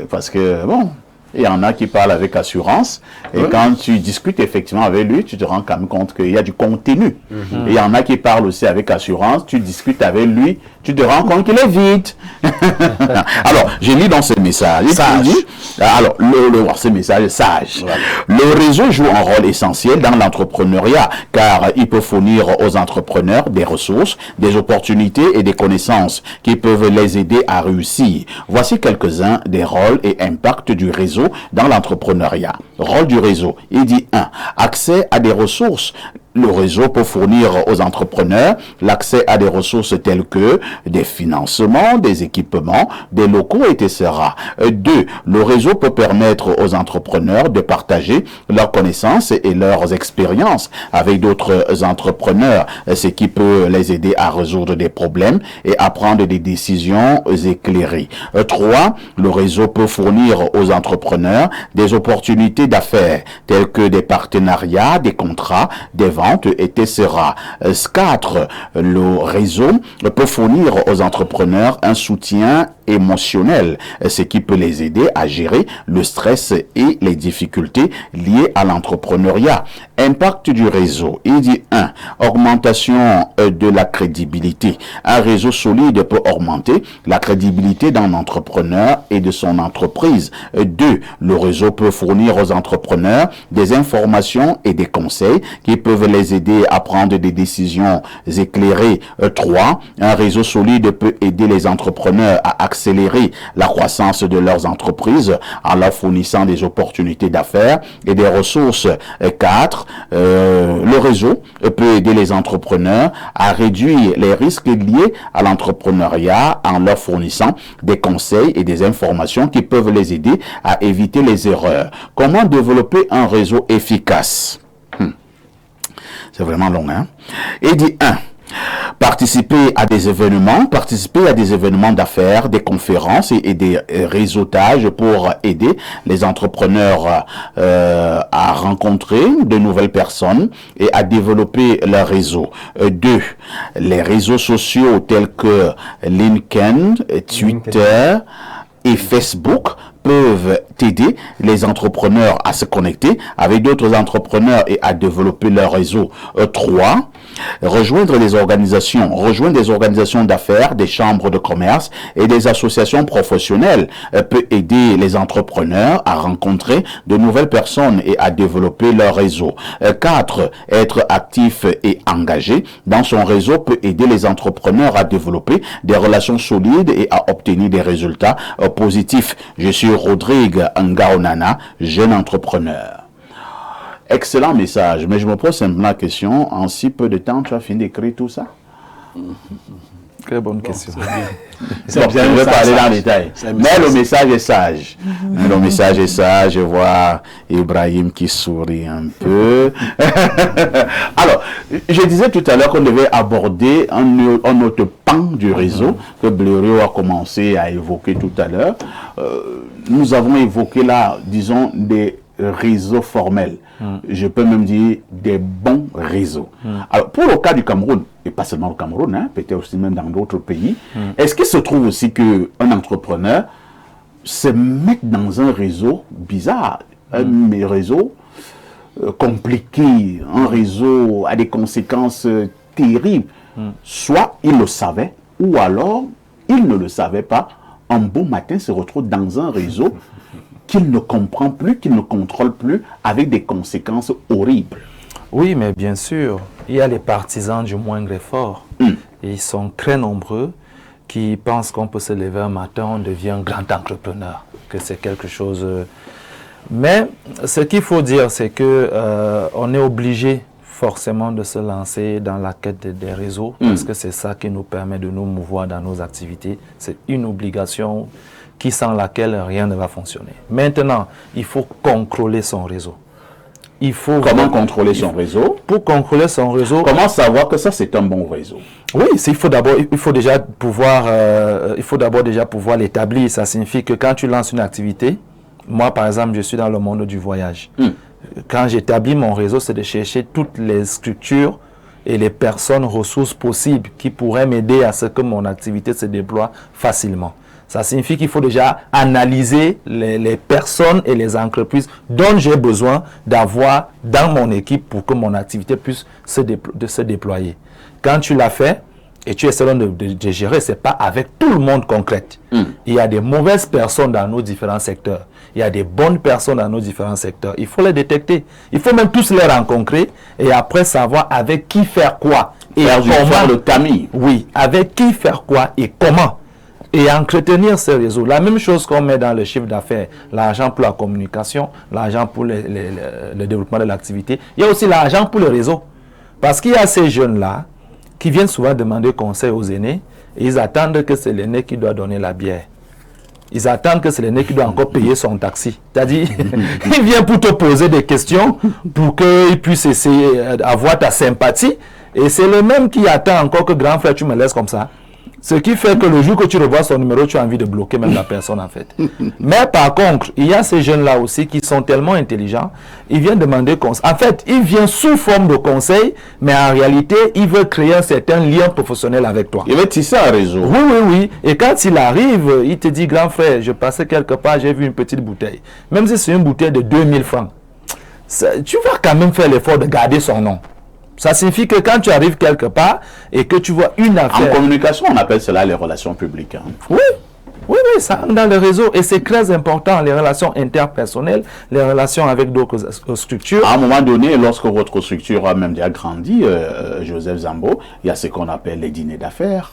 Speaker 1: Parce que, bon, il y en a qui parlent avec assurance. Et quand tu discutes effectivement avec lui, tu te rends quand même compte qu'il y a du contenu. Et il y en a qui parlent aussi avec assurance. Tu discutes avec lui, tu te rends compte qu'il est vide. Alors, je lis dans ce message. Alors, ce message sage. Voilà. Le réseau joue un rôle essentiel dans l'entrepreneuriat car il peut fournir aux entrepreneurs des ressources, des opportunités et des connaissances qui peuvent les aider à réussir. Voici quelques-uns des rôles et impacts du réseau dans l'entrepreneuriat. Rôle du réseau. Il dit 1. Accès à des ressources. Le réseau peut fournir aux entrepreneurs l'accès à des ressources telles que des financements, des équipements, des locaux, etc. 2. Le réseau peut permettre aux entrepreneurs de partager leurs connaissances et leurs expériences avec d'autres entrepreneurs, ce qui peut les aider à résoudre des problèmes et à prendre des décisions éclairées. 3. Le réseau peut fournir aux entrepreneurs des opportunités d'affaires telles que des partenariats, des contrats, des ventes, suivante était sera 4. Le réseau peut fournir aux entrepreneurs un soutien émotionnel, ce qui peut les aider à gérer le stress et les difficultés liées à l'entrepreneuriat. Impact du réseau. Il dit 1. Augmentation de la crédibilité. Un réseau solide peut augmenter la crédibilité d'un entrepreneur et de son entreprise. 2. Le réseau peut fournir aux entrepreneurs des informations et des conseils qui peuvent les aider à prendre des décisions éclairées. 3. Un réseau solide peut aider les entrepreneurs à accélérer la croissance de leurs entreprises en leur fournissant des opportunités d'affaires et des ressources. 4. Le réseau peut aider les entrepreneurs à réduire les risques liés à l'entrepreneuriat en leur fournissant des conseils et des informations qui peuvent les aider à éviter les erreurs. Comment développer un réseau efficace? C'est vraiment long, hein? Il dit 1. Participer à des événements d'affaires, des conférences et des réseautages pour aider les entrepreneurs à rencontrer de nouvelles personnes et à développer leur réseau. 2. Les réseaux sociaux tels que LinkedIn, Twitter et Facebook peuvent aider les entrepreneurs à se connecter avec d'autres entrepreneurs et à développer leur réseau. 3. Rejoindre des organisations d'affaires, des chambres de commerce et des associations professionnelles peut aider les entrepreneurs à rencontrer de nouvelles personnes et à développer leur réseau. 4. Être actif et engagé dans son réseau peut aider les entrepreneurs à développer des relations solides et à obtenir des résultats positifs. Je suis Rodrigue Ngaonana, jeune entrepreneur. Excellent message, mais je me pose simplement la question, en si peu de temps, tu as fini d'écrire tout ça?
Speaker 3: Très bonne question.
Speaker 1: Je vais parler dans le détail. Mais le message est sage. Le message est sage. Je vois Ibrahim qui sourit un peu. Alors, je disais tout à l'heure qu'on devait aborder un autre pan du réseau que Blériot a commencé à évoquer tout à l'heure. Nous avons évoqué là, disons, des réseaux formels. Je peux même dire des bons réseaux. Alors, pour le cas du Cameroun, et pas seulement le Cameroun, hein, peut-être aussi même dans d'autres pays, est-ce qu'il se trouve aussi qu'un entrepreneur se mette dans un réseau bizarre, un réseau compliqué, un réseau à des conséquences terribles? Soit il le savait, ou alors il ne le savait pas, un beau matin se retrouve dans un réseau qu'il ne comprend plus, qu'il ne contrôle plus, avec des conséquences horribles.
Speaker 3: Oui, mais bien sûr, il y a les partisans du moindre effort. Et ils sont très nombreux qui pensent qu'on peut se lever un matin, on devient un grand entrepreneur, que c'est quelque chose... Mais ce qu'il faut dire, c'est que on est obligé forcément de se lancer dans la quête des réseaux, parce que c'est ça qui nous permet de nous mouvoir dans nos activités. C'est une obligation sans laquelle rien ne va fonctionner. Maintenant, il faut contrôler son réseau.
Speaker 1: Comment contrôler son réseau?
Speaker 3: Pour contrôler son réseau...
Speaker 1: Comment savoir que ça, c'est un bon réseau?
Speaker 3: Oui, il faut déjà pouvoir l'établir. Ça signifie que quand tu lances une activité, moi, par exemple, je suis dans le monde du voyage. Quand j'établis mon réseau, c'est de chercher toutes les structures et les personnes ressources possibles qui pourraient m'aider à ce que mon activité se déploie facilement. Ça signifie qu'il faut déjà analyser les personnes et les entreprises dont j'ai besoin d'avoir dans mon équipe pour que mon activité puisse se déployer. Quand tu l'as fait et tu essaies de gérer, ce n'est pas avec tout le monde concrète. Il y a des mauvaises personnes dans nos différents secteurs. Il y a des bonnes personnes dans nos différents secteurs. Il faut les détecter. Il faut même tous les rencontrer et après savoir avec qui faire quoi. Et
Speaker 1: faire le tamis.
Speaker 3: Oui, avec qui faire quoi et comment. Et entretenir ces réseaux. La même chose qu'on met dans le chiffre d'affaires, l'argent pour la communication, l'argent pour le développement de l'activité. Il y a aussi l'argent pour le réseau. Parce qu'il y a ces jeunes-là qui viennent souvent demander conseil aux aînés et ils attendent que c'est l'aîné qui doit donner la bière. Ils attendent que c'est l'aîné qui doit encore payer son taxi. C'est-à-dire, il vient pour te poser des questions pour qu'il puisse essayer d'avoir ta sympathie. Et c'est le même qui attend encore que grand frère, tu me laisses comme ça. Ce qui fait que le jour que tu revois son numéro, tu as envie de bloquer même la personne en fait. Mais par contre, il y a ces jeunes-là aussi qui sont tellement intelligents, ils viennent demander conseil. En fait, ils viennent sous forme de conseil, mais en réalité, ils veulent créer un certain lien professionnel avec toi.
Speaker 1: Il va tisser un réseau.
Speaker 3: Oui, oui, oui. Et quand il arrive, il te dit, grand frère, je passais quelque part, j'ai vu une petite bouteille. Même si c'est une bouteille de 2000 francs, tu vas quand même faire l'effort de garder son nom. Ça signifie que quand tu arrives quelque part et que tu vois une affaire...
Speaker 1: En communication, on appelle cela les relations publiques. Hein.
Speaker 3: Oui, oui, oui, ça entre dans le réseau. Et c'est très important, les relations interpersonnelles, les relations avec d'autres structures.
Speaker 1: À un moment donné, lorsque votre structure a même déjà grandi, Joseph Zambo, il y a ce qu'on appelle les dîners d'affaires.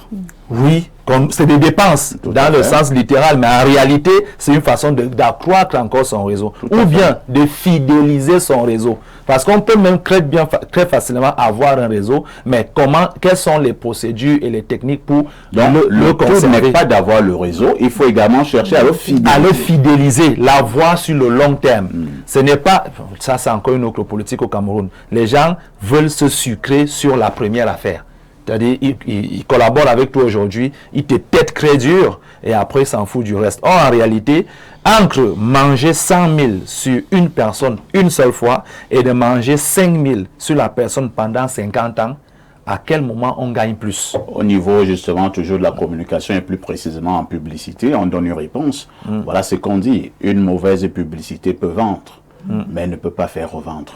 Speaker 3: Oui, c'est des dépenses, dans le sens littéral, mais en réalité, c'est une façon d'accroître encore son réseau. Ou bien de fidéliser son réseau. Parce qu'on peut même très facilement avoir un réseau, mais quelles sont les procédures et les techniques pour le conserver?
Speaker 1: N'est pas d'avoir le réseau, il faut également chercher à le fidéliser.
Speaker 3: À le fidéliser, l'avoir sur le long terme. Ce n'est pas, ça c'est encore une autre politique au Cameroun. Les gens veulent se sucrer sur la première affaire. C'est-à-dire, ils collaborent avec toi aujourd'hui, ils te têtent très dur et après ils s'en foutent du reste. Or, en réalité, entre manger 100 000 sur une personne une seule fois et de manger 5 000 sur la personne pendant 50 ans, à quel moment on gagne plus?
Speaker 1: Au niveau justement toujours de la communication et plus précisément en publicité, on donne une réponse. Voilà ce qu'on dit. Une mauvaise publicité peut vendre, mais ne peut pas faire revendre.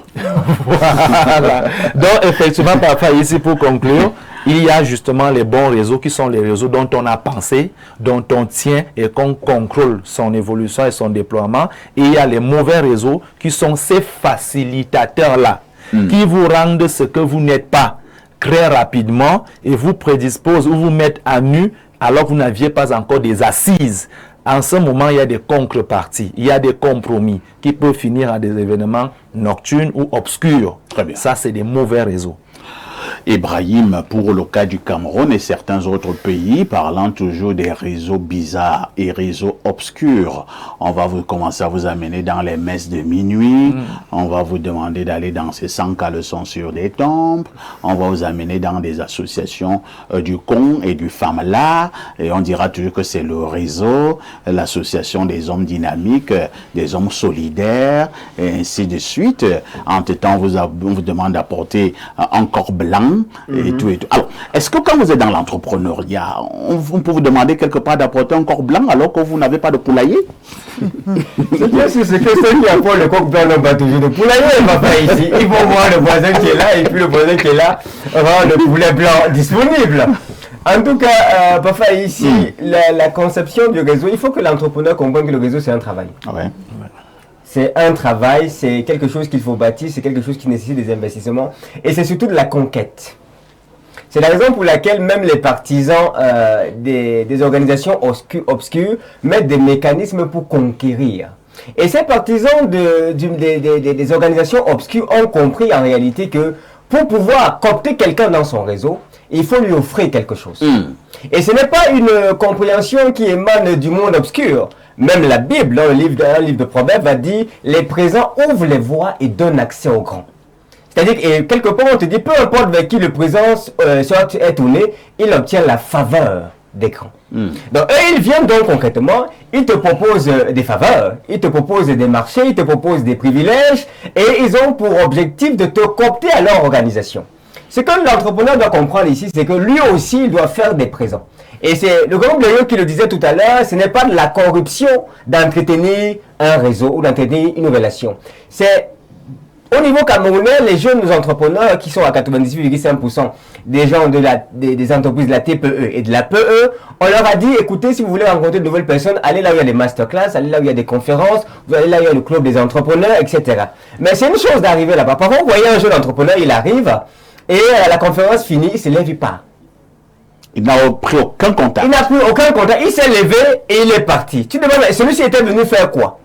Speaker 3: Voilà. Donc effectivement, parfois ici pour conclure, il y a justement les bons réseaux qui sont les réseaux dont on a pensé, dont on tient et qu'on contrôle son évolution et son déploiement. Et il y a les mauvais réseaux qui sont ces facilitateurs-là, qui vous rendent ce que vous n'êtes pas très rapidement et vous prédisposent ou vous mettent à nu alors que vous n'aviez pas encore des assises. En ce moment, il y a des contreparties, il y a des compromis qui peuvent finir à des événements nocturnes ou obscurs.
Speaker 1: Très bien.
Speaker 3: Ça, c'est des mauvais réseaux.
Speaker 1: Ibrahim, pour le cas du Cameroun et certains autres pays, parlant toujours des réseaux bizarres et réseaux obscurs, on va commencer à vous amener dans les messes de minuit, on va vous demander d'aller danser sans caleçon sur des temples, on va vous amener dans des associations du con et du FAMLA, et on dira toujours que c'est le réseau, l'association des hommes dynamiques, des hommes solidaires, et ainsi de suite. Entre-temps, on vous demande d'apporter un corps blanc, et tout et tout. Alors, est-ce que quand vous êtes dans l'entrepreneuriat, on peut vous demander quelque part d'apporter un corps blanc alors que vous n'avez pas de poulailler?
Speaker 4: C'est bien sûr, c'est que ceux qui apportent le corps blanc n'ont pas toujours de poulailler, il va pas ici. Ils vont voir le voisin qui est là, et puis le voisin qui est là aura le poulet blanc disponible. En tout cas, parfois ici, la conception du réseau, il faut que l'entrepreneur comprenne que le réseau, c'est un travail.
Speaker 1: Ouais.
Speaker 4: C'est un travail, c'est quelque chose qu'il faut bâtir, c'est quelque chose qui nécessite des investissements et c'est surtout de la conquête. C'est la raison pour laquelle même les partisans des organisations obscures mettent des mécanismes pour conquérir. Et ces partisans des organisations obscures ont compris en réalité que pour pouvoir coopter quelqu'un dans son réseau, il faut lui offrir quelque chose. Et ce n'est pas une compréhension qui émane du monde obscur. Même la Bible, dans un livre de Proverbes, va dire « Les présents ouvrent les voies et donnent accès aux grands ». C'est-à-dire que quelque part, on te dit, peu importe vers qui le présent est tourné, il obtient la faveur des grands. Donc, eux, ils viennent donc concrètement, ils te proposent des faveurs, ils te proposent des marchés, ils te proposent des privilèges, et ils ont pour objectif de te coopter à leur organisation. Ce que l'entrepreneur doit comprendre ici, c'est que lui aussi, il doit faire des présents. Et c'est le grand Blériot qui le disait tout à l'heure, ce n'est pas de la corruption d'entretenir un réseau ou d'entretenir une relation. C'est au niveau camerounais, les jeunes entrepreneurs qui sont à 98,5% des gens des entreprises de la TPE et de la PE, on leur a dit, écoutez, si vous voulez rencontrer de nouvelles personnes, allez là où il y a des masterclass, allez là où il y a des conférences, vous allez là où il y a le club des entrepreneurs, etc. Mais c'est une chose d'arriver là-bas. Par contre, vous voyez un jeune entrepreneur, il arrive et à la conférence finie, il se lève, il part.
Speaker 1: Il n'a pris aucun contact.
Speaker 4: Il n'a pris aucun contact. Il s'est levé et il est parti. Tu demandes, celui-ci était venu faire quoi?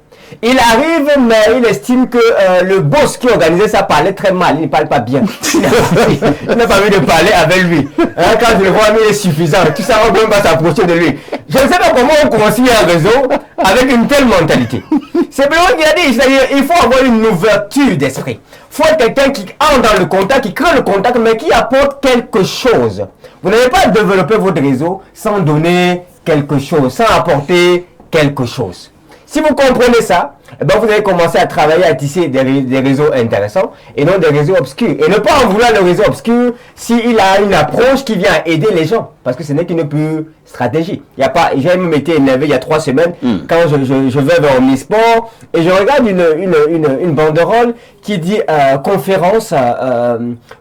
Speaker 4: Il arrive, mais il estime que le boss qui organisait ça parlait très mal. Il ne parle pas bien. Il n'a pas envie de parler avec lui. Hein, quand je le vois, il est suffisant. Tout ça, on ne peut même pas s'approcher de lui. Je ne sais pas comment on construit un réseau avec une telle mentalité. C'est Blanc qui a dit, c'est-à-dire il faut avoir une ouverture d'esprit. Il faut être quelqu'un qui entre dans le contact, qui crée le contact, mais qui apporte quelque chose. Vous n'allez pas développer votre réseau sans donner quelque chose, sans apporter quelque chose. Si vous comprenez ça, eh ben vous allez commencer à travailler, à tisser des réseaux intéressants et non des réseaux obscurs. Et ne pas en vouloir le réseau obscur s'il a une approche qui vient aider les gens. Parce que ce n'est qu'une pure stratégie. Il y a pas, j'ai même été énervé il y a 3 semaines quand je vais vers Omnisport et je regarde une banderole qui dit conférence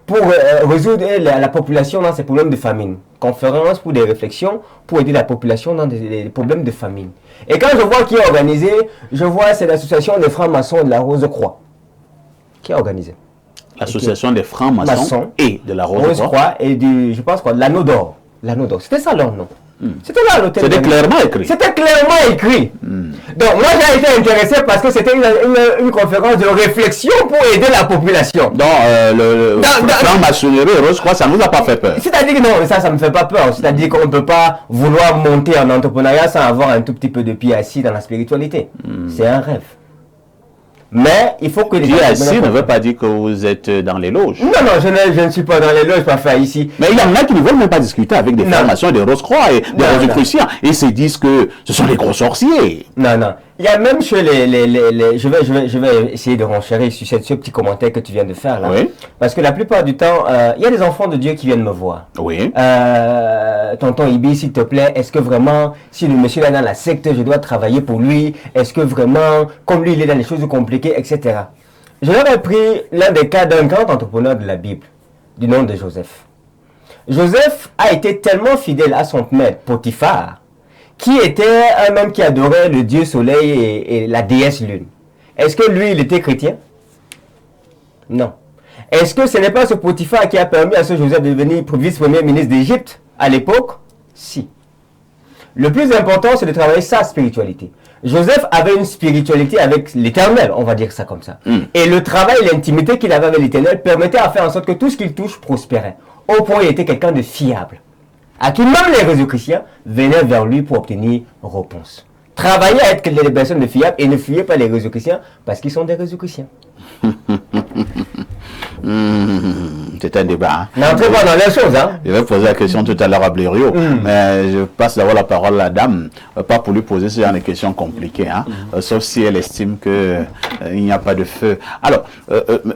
Speaker 4: pour résoudre la population dans ses problèmes de famine. Conférence pour des réflexions pour aider la population dans des problèmes de famine. Et quand je vois qui est organisé, je vois c'est l'association des francs-maçons de la Rose-Croix qui est organisée.
Speaker 1: L'association des francs-maçons et de la Rose-Croix
Speaker 4: et du, je pense quoi, de l'Anneau d'Or. L'Anneau d'Or, c'était ça leur nom. C'était là à l'hôtel.
Speaker 1: C'était clairement écrit.
Speaker 4: C'était clairement écrit. Donc moi j'ai été intéressé parce que c'était une conférence de réflexion pour aider la population.
Speaker 1: Donc le franc-maçonnerie Rose-Croix, ça ne nous a pas fait peur.
Speaker 4: C'est-à-dire que non, ça ne me fait pas peur. C'est-à-dire qu'on ne peut pas vouloir monter en entrepreneuriat sans avoir un tout petit peu de pied assis dans la spiritualité. C'est un rêve. Mais il faut que les gens...
Speaker 1: Pied assis ne veut pas dire que vous êtes dans les loges.
Speaker 4: Non, non, je ne suis pas dans les loges, pas faire ici.
Speaker 1: Mais il y en a qui ne veulent même pas discuter avec des formations des Rose-Croix et des Rosicruciens. Ils se disent que ce sont des gros sorciers.
Speaker 4: Non, non. Il y a même chez je vais essayer de renchérir sur ce petit commentaire que tu viens de faire là.
Speaker 1: Oui.
Speaker 4: Parce que la plupart du temps, il y a des enfants de Dieu qui viennent me voir.
Speaker 1: Oui.
Speaker 4: Tonton Ibi, s'il te plaît, est-ce que vraiment, si le monsieur est dans la secte, je dois travailler pour lui? Est-ce que vraiment, comme lui, il est dans les choses compliquées, etc. Je leur ai pris l'un des cas d'un grand entrepreneur de la Bible, du nom de Joseph. Joseph a été tellement fidèle à son maître, Potiphar, qui était un homme qui adorait le dieu soleil et la déesse lune. Est-ce que lui, il était chrétien? Non. Est-ce que ce n'est pas ce Potiphar qui a permis à ce Joseph de devenir vice-premier ministre d'Égypte à l'époque? Si. Le plus important, c'est de travailler sa spiritualité. Joseph avait une spiritualité avec l'Éternel, on va dire ça comme ça. Et le travail, l'intimité qu'il avait avec l'Éternel permettait à faire en sorte que tout ce qu'il touche prospérait. Au point où il était quelqu'un de fiable, à qui même les réseaux chrétiens venaient vers lui pour obtenir réponse. Travaillez à être des personnes de fiables et ne fuyez pas les réseaux chrétiens parce qu'ils sont des réseaux chrétiens.
Speaker 1: C'est un débat. Hein.
Speaker 4: N'entrez pas dans les choses. Hein.
Speaker 1: Je vais poser la question tout à l'heure à Blériot, mais je passe d'abord la parole à la dame, pas pour lui poser ce genre de questions compliquées, hein, sauf si elle estime qu'il n'y a pas de feu. Alors,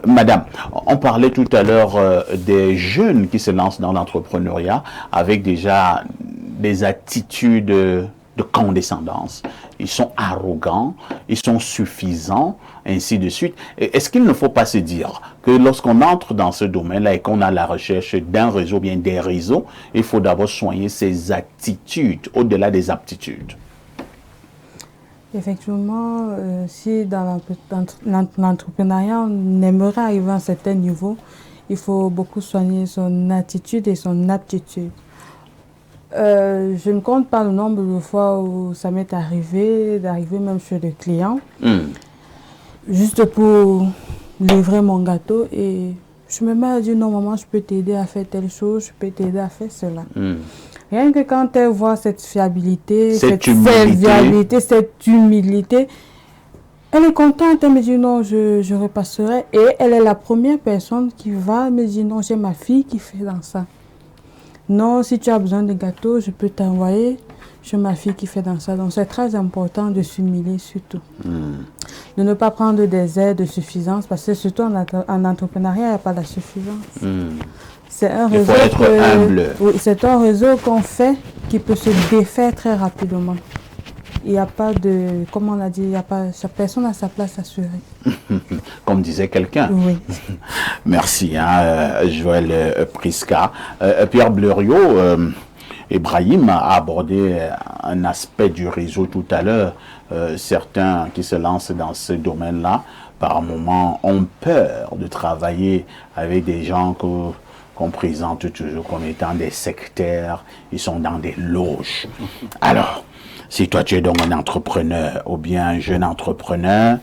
Speaker 1: madame, on parlait tout à l'heure des jeunes qui se lancent dans l'entrepreneuriat avec déjà des attitudes de condescendance. Ils sont arrogants, ils sont suffisants, ainsi de suite. Est-ce qu'il ne faut pas se dire que lorsqu'on entre dans ce domaine-là et qu'on a la recherche d'un réseau, bien des réseaux, il faut d'abord soigner ses attitudes au-delà des aptitudes?
Speaker 2: Effectivement, si dans l'entrepreneuriat, on aimerait arriver à un certain niveau, il faut beaucoup soigner son attitude et son aptitude. Je ne compte pas le nombre de fois où ça m'est arrivé, d'arriver même chez le client, juste pour livrer mon gâteau et je me mets à dire non maman, je peux t'aider à faire telle chose, je peux t'aider à faire cela. Rien que quand elle voit cette fiabilité, cette serviabilité, cette humilité, elle est contente, elle me dit non, je repasserai et elle est la première personne qui va me dire non, j'ai ma fille qui fait dans ça. Non, si tu as besoin de gâteau, je peux t'envoyer chez ma fille qui fait dans ça. Donc, c'est très important de s'humilier surtout. De ne pas prendre des aides de suffisance parce que surtout en entrepreneuriat, il n'y a pas de suffisance. C'est un réseau.
Speaker 1: Il faut être humble.
Speaker 2: Oui, c'est un réseau qu'on fait qui peut se défaire très rapidement. Il n'y a pas de, comme on l'a dit, il n'y a pas, chaque personne a sa place assurée.
Speaker 1: Comme disait quelqu'un.
Speaker 2: Oui.
Speaker 1: Merci, hein, Joël Prisca. Pierre Blériot, Ibrahim a abordé un aspect du réseau tout à l'heure. Certains qui se lancent dans ce domaine-là, par moments, ont peur de travailler avec des gens qu'on présente toujours comme étant des sectaires. Ils sont dans des loges. Alors, Si toi tu es donc un entrepreneur ou bien un jeune entrepreneur,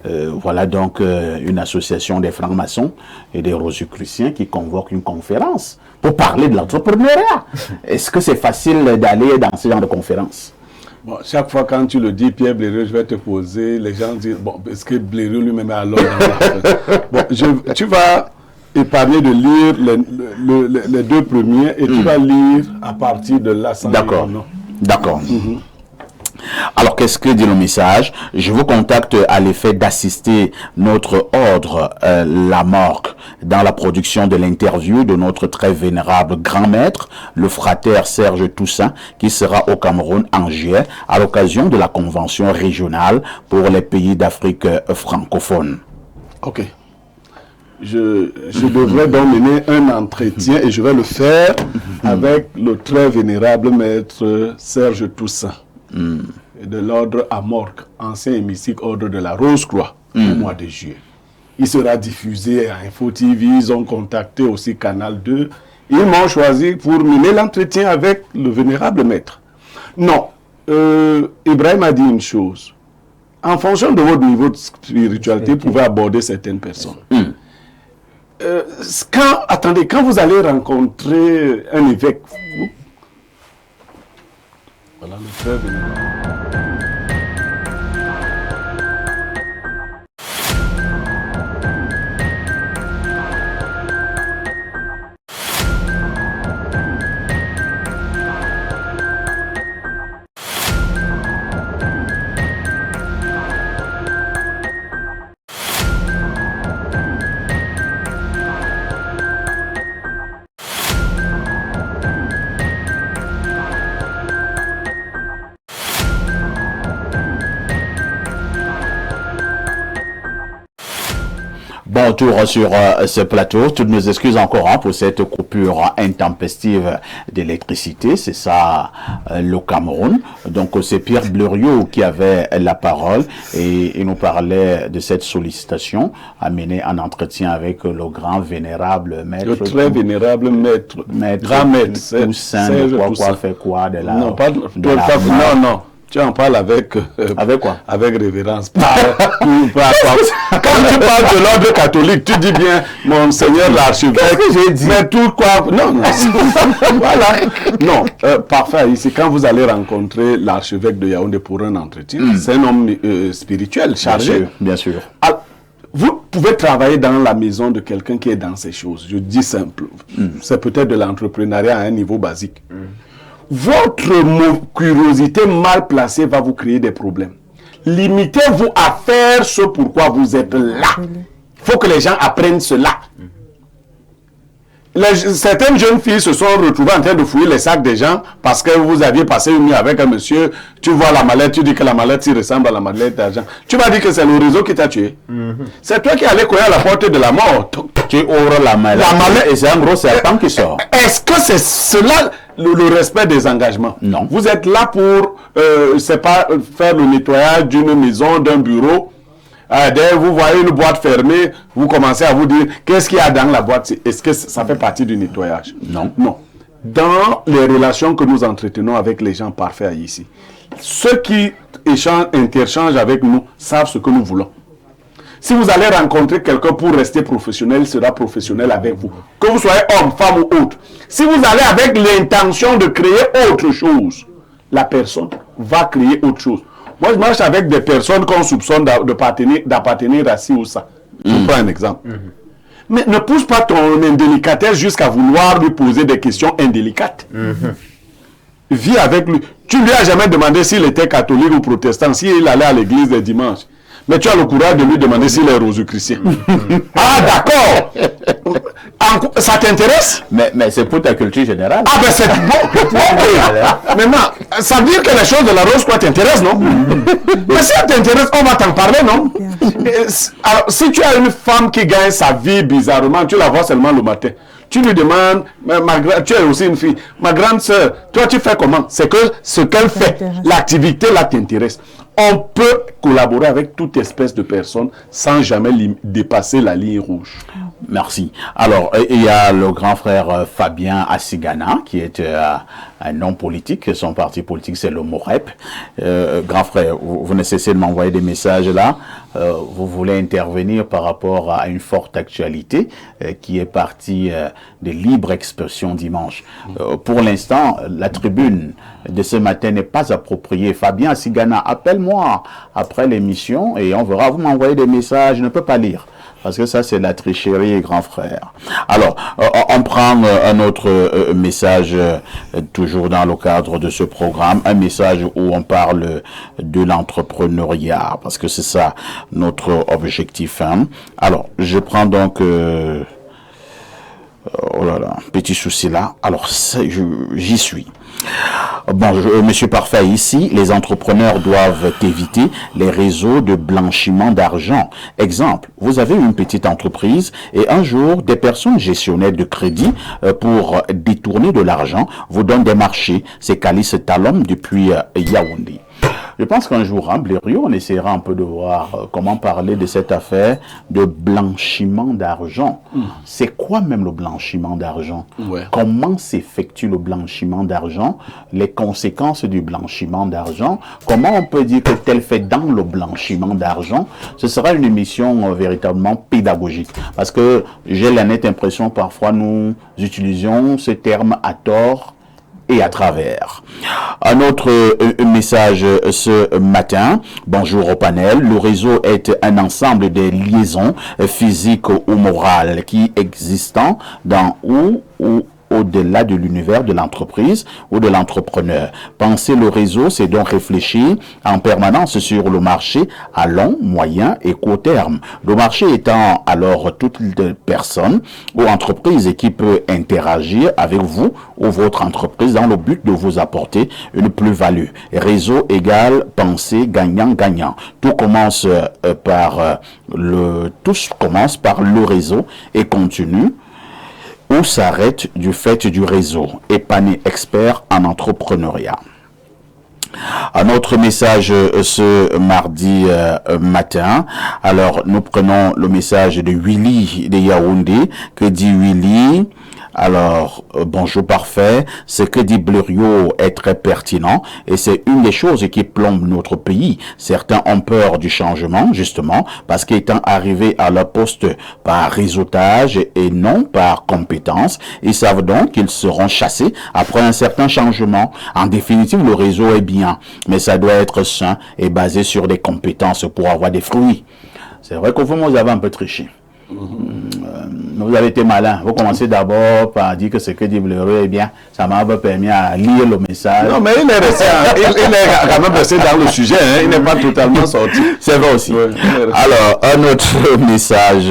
Speaker 1: voilà donc une association des francs-maçons et des rosicruciens qui convoque une conférence pour parler de l'entrepreneuriat. Est-ce que c'est facile d'aller dans ce genre de conférence?
Speaker 5: Bon, chaque fois quand tu le dis, Pierre Blériot, je vais te poser, les gens disent, bon, est-ce que Blériot lui-même est alors bon, tu vas épargner de lire les deux premiers et tu vas lire à partir de là.
Speaker 1: D'accord, d'accord. Alors, qu'est-ce que dit le message? Je vous contacte à l'effet d'assister notre ordre, la Morgue, dans la production de l'interview de notre très vénérable grand maître, le frater Serge Toussaint, qui sera au Cameroun en juillet à l'occasion de la convention régionale pour les pays d'Afrique francophone.
Speaker 5: Ok. Je devrais donc mener un entretien et je vais le faire avec le très vénérable maître Serge Toussaint. De l'ordre Amorque, ancien hémicycle ordre de la Rose-Croix, au mois de juillet. Il sera diffusé à Info TV, ils ont contacté aussi Canal 2. Ils m'ont choisi pour mener l'entretien avec le vénérable maître. Non, Ibrahim a dit une chose. En fonction de votre niveau de spiritualité, vous pouvez aborder certaines personnes. Quand vous allez rencontrer un évêque, voilà le très vénérable.
Speaker 1: Bon tour sur ce plateau. Toutes nos excuses encore pour cette coupure intempestive d'électricité. C'est ça le Cameroun. Donc c'est Pierre Blériot qui avait la parole et il nous parlait de cette sollicitation à mener un entretien avec le grand vénérable maître.
Speaker 5: Le très vénérable maître.
Speaker 1: Grand maître. Toussaint, fait quoi de la...
Speaker 5: Non, pas de non. Tu en parles avec...
Speaker 1: avec quoi?
Speaker 5: Avec révérence. Quand tu parles de l'ordre catholique, tu dis bien, mon Seigneur l'archevêque. Qu'est-ce que j'ai dit? Mais tout quoi... Non, non. Voilà. Non, parfait. Ici, quand vous allez rencontrer l'archevêque de Yaoundé pour un entretien, c'est un homme spirituel, chargé.
Speaker 1: Bien sûr.
Speaker 5: Alors, vous pouvez travailler dans la maison de quelqu'un qui est dans ces choses. Je dis simple. C'est peut-être de l'entrepreneuriat à un niveau basique. Votre curiosité mal placée va vous créer des problèmes. Limitez-vous à faire ce pourquoi vous êtes là. Il faut que les gens apprennent cela. Certaines jeunes filles se sont retrouvées en train de fouiller les sacs des gens parce que vous aviez passé une nuit avec un monsieur. Tu vois la mallette, tu dis que la mallette ressemble à la mallette d'argent. Tu m'as dit que c'est le réseau qui t'a tué. C'est toi qui allais courir à la porte de la mort.
Speaker 1: Tu ouvres la mallette et c'est un gros serpent qui sort.
Speaker 5: Est-ce que c'est cela le respect des engagements?
Speaker 1: Non.
Speaker 5: Vous êtes là pour, c'est pas faire le nettoyage d'une maison, d'un bureau. Dès vous voyez une boîte fermée, vous commencez à vous dire, qu'est-ce qu'il y a dans la boîte? Est-ce que ça fait partie du nettoyage?
Speaker 1: Non.
Speaker 5: Non. Dans les relations que nous entretenons avec les gens parfaits ici, ceux qui interchangent avec nous savent ce que nous voulons. Si vous allez rencontrer quelqu'un pour rester professionnel, il sera professionnel avec vous. Que vous soyez homme, femme ou autre. Si vous allez avec l'intention de créer autre chose, la personne va créer autre chose. Moi, je marche avec des personnes qu'on soupçonne d'appartenir à ci ou ça. Je prends un exemple. Mais ne pousse pas ton indélicatesse jusqu'à vouloir lui poser des questions indélicates. Vis avec lui. Tu lui as jamais demandé s'il était catholique ou protestant, s'il allait à l'église les dimanches. Mais tu as le courage de lui demander s'il est rosicrucien. Ah, d'accord. Ça t'intéresse?
Speaker 1: Mais c'est pour ta culture générale.
Speaker 5: Ah, ben c'est bon. Maintenant, ça veut dire que les choses de la rose, quoi, t'intéressent, non? Mais si ça t'intéresse, on va t'en parler, non? Alors, si tu as une femme qui gagne sa vie bizarrement, tu la vois seulement le matin. Tu lui demandes, tu es aussi une fille, ma grande soeur, toi tu fais comment? C'est que ce qu'elle fait, l'activité là t'intéresse. On peut collaborer avec toute espèce de personne sans jamais dépasser la ligne rouge.
Speaker 1: Merci. Alors, il y a le grand frère Fabien Assigana, qui est un homme politique. Son parti politique, c'est le MOREP. Grand frère, vous ne cessez de m'envoyer des messages là. Vous voulez intervenir par rapport à une forte actualité qui est partie de libre expression dimanche. Pour l'instant, la tribune de ce matin n'est pas appropriée. Fabien Assigana, appelle-moi après l'émission et on verra. Vous m'envoyez des messages, je ne peux pas lire. Parce que ça, c'est la tricherie, grand frère. Alors, on prend un autre message, toujours dans le cadre de ce programme, un message où on parle de l'entrepreneuriat, parce que c'est ça notre objectif. Hein. Alors, je prends donc... oh là là, petit souci là. Alors, j'y suis. Bon, Monsieur Parfait, ici, les entrepreneurs doivent éviter les réseaux de blanchiment d'argent. Exemple, vous avez une petite entreprise et un jour, des personnes gestionnaires de crédit pour détourner de l'argent vous donnent des marchés. C'est Calice Talom depuis Yaoundé. Je pense qu'un jour, hein, Blériot, on essaiera un peu de voir comment parler de cette affaire de blanchiment d'argent. C'est quoi même le blanchiment d'argent? Comment s'effectue le blanchiment d'argent? Les conséquences du blanchiment d'argent? Comment on peut dire que tel fait dans le blanchiment d'argent? Ce sera une émission véritablement pédagogique. Parce que j'ai la nette impression, parfois, nous utilisons ce terme à tort et à travers. Un autre message ce matin. Bonjour au panel. Le réseau est un ensemble de liaisons physiques ou morales qui existent dans ou au-delà de l'univers de l'entreprise ou de l'entrepreneur. Penser le réseau, c'est donc réfléchir en permanence sur le marché à long, moyen et court terme. Le marché étant alors toute personne ou entreprise qui peut interagir avec vous ou votre entreprise dans le but de vous apporter une plus-value. Réseau égale pensée gagnant-gagnant. Tout commence par le réseau et continue ou s'arrête du fait du réseau. Épané expert en entrepreneuriat. Un autre message ce mardi matin. Alors, nous prenons le message de Willy de Yaoundé. Que dit Willy? Alors, bonjour Parfait, ce que dit Blériot est très pertinent et c'est une des choses qui plombe notre pays. Certains ont peur du changement, justement, parce qu'étant arrivés à leur poste par réseautage et non par compétence, ils savent donc qu'ils seront chassés après un certain changement. En définitive, le réseau est bien, mais ça doit être sain et basé sur des compétences pour avoir des fruits. C'est vrai qu'au fond, vous avez un peu triché. Vous avez été malin. Vous commencez d'abord par dire que ce que dit Blériot est bien. Ça m'a permis à lire le message.
Speaker 5: Non, mais il est resté, il est quand même resté dans le sujet. Hein, il n'est pas totalement sorti.
Speaker 1: C'est vrai aussi.
Speaker 5: Ouais,
Speaker 1: alors, un autre message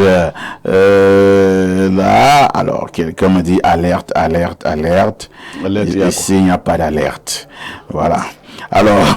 Speaker 1: là. Alors, quelqu'un me dit alerte. Ici, il n'y a pas d'alerte. Voilà. Alors,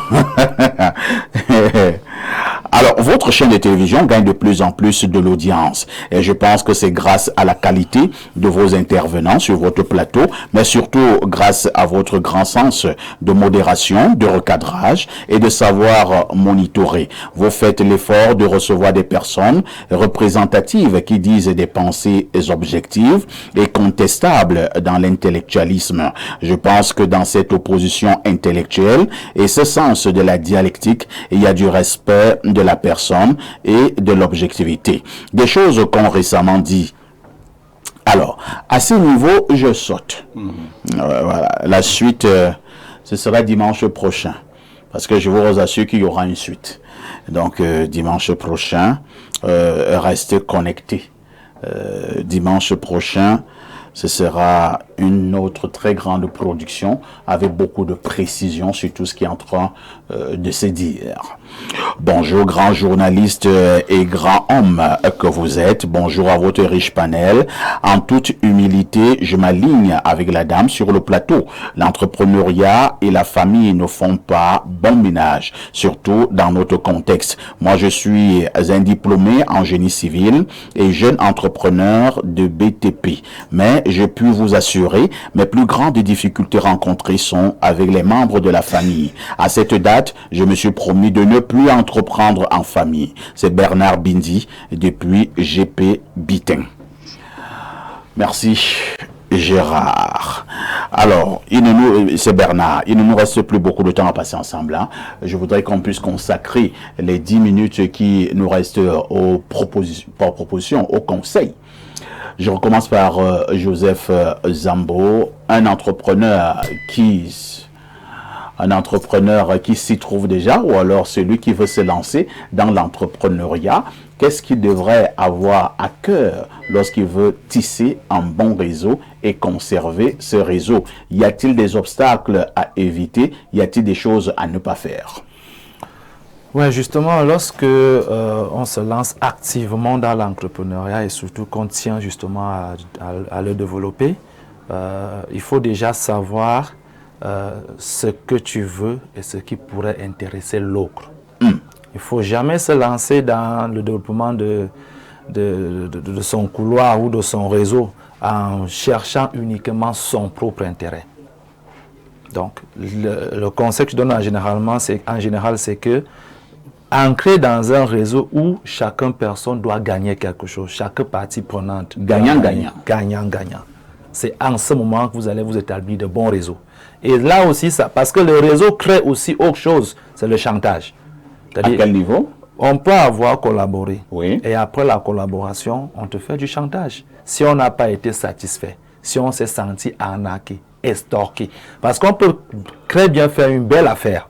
Speaker 1: votre chaîne de télévision gagne de plus en plus de l'audience. Et je pense que c'est grâce à la qualité de vos intervenants sur votre plateau, mais surtout grâce à votre grand sens de modération, de recadrage et de savoir monitorer. Vous faites l'effort de recevoir des personnes représentatives qui disent des pensées objectives et contestables dans l'intellectualisme. Je pense que dans cette opposition intellectuelle et ce sens de la dialectique, il y a du respect de la personne et de l'objectivité. Des choses qu'ont récemment dit. Alors, à ce niveau, je saute. Voilà. La suite, ce sera dimanche prochain. Parce que je vous assure qu'il y aura une suite. Donc, dimanche prochain, restez connectés. Dimanche prochain, ce sera une autre très grande production avec beaucoup de précision sur tout ce qui est en train de se dire. Bonjour grand journaliste et grand homme que vous êtes. Bonjour à votre riche panel. En toute humilité, je m'aligne avec la dame sur le plateau. L'entrepreneuriat et la famille ne font pas bon ménage, surtout dans notre contexte. Moi, je suis un diplômé en génie civil et jeune entrepreneur de BTP. Mais je puis vous assurer assurée. Mes plus grandes difficultés rencontrées sont avec les membres de la famille. À cette date, je me suis promis de ne plus entreprendre en famille. C'est Bernard Bindi depuis GP Bitin. Merci Gérard. Alors, c'est Bernard. Il ne nous reste plus beaucoup de temps à passer ensemble. Hein. Je voudrais qu'on puisse consacrer les 10 minutes qui nous restent aux propositions, au conseil. Je recommence par Joseph Zambo, un entrepreneur qui s'y trouve déjà, ou alors celui qui veut se lancer dans l'entrepreneuriat. Qu'est-ce qu'il devrait avoir à cœur lorsqu'il veut tisser un bon réseau et conserver ce réseau? Y a-t-il des obstacles à éviter? Y a-t-il des choses à ne pas faire?
Speaker 3: Oui, justement, lorsque on se lance activement dans l'entrepreneuriat et surtout qu'on tient justement à le développer, il faut déjà savoir ce que tu veux et ce qui pourrait intéresser l'autre. Il ne faut jamais se lancer dans le développement de son couloir ou de son réseau en cherchant uniquement son propre intérêt. Donc, le conseil que je donne en général, c'est que ancrer dans un réseau où chaque personne doit gagner quelque chose, chaque partie prenante. Gagnant. C'est en ce moment que vous allez vous établir de bons réseaux. Et là aussi, parce que le réseau crée aussi autre chose, c'est le chantage.
Speaker 1: À quel niveau?
Speaker 3: On peut avoir collaboré.
Speaker 1: Oui.
Speaker 3: Et après la collaboration, on te fait du chantage. Si on n'a pas été satisfait, si on s'est senti arnaqué, estorqué. Parce qu'on peut très bien faire une belle affaire.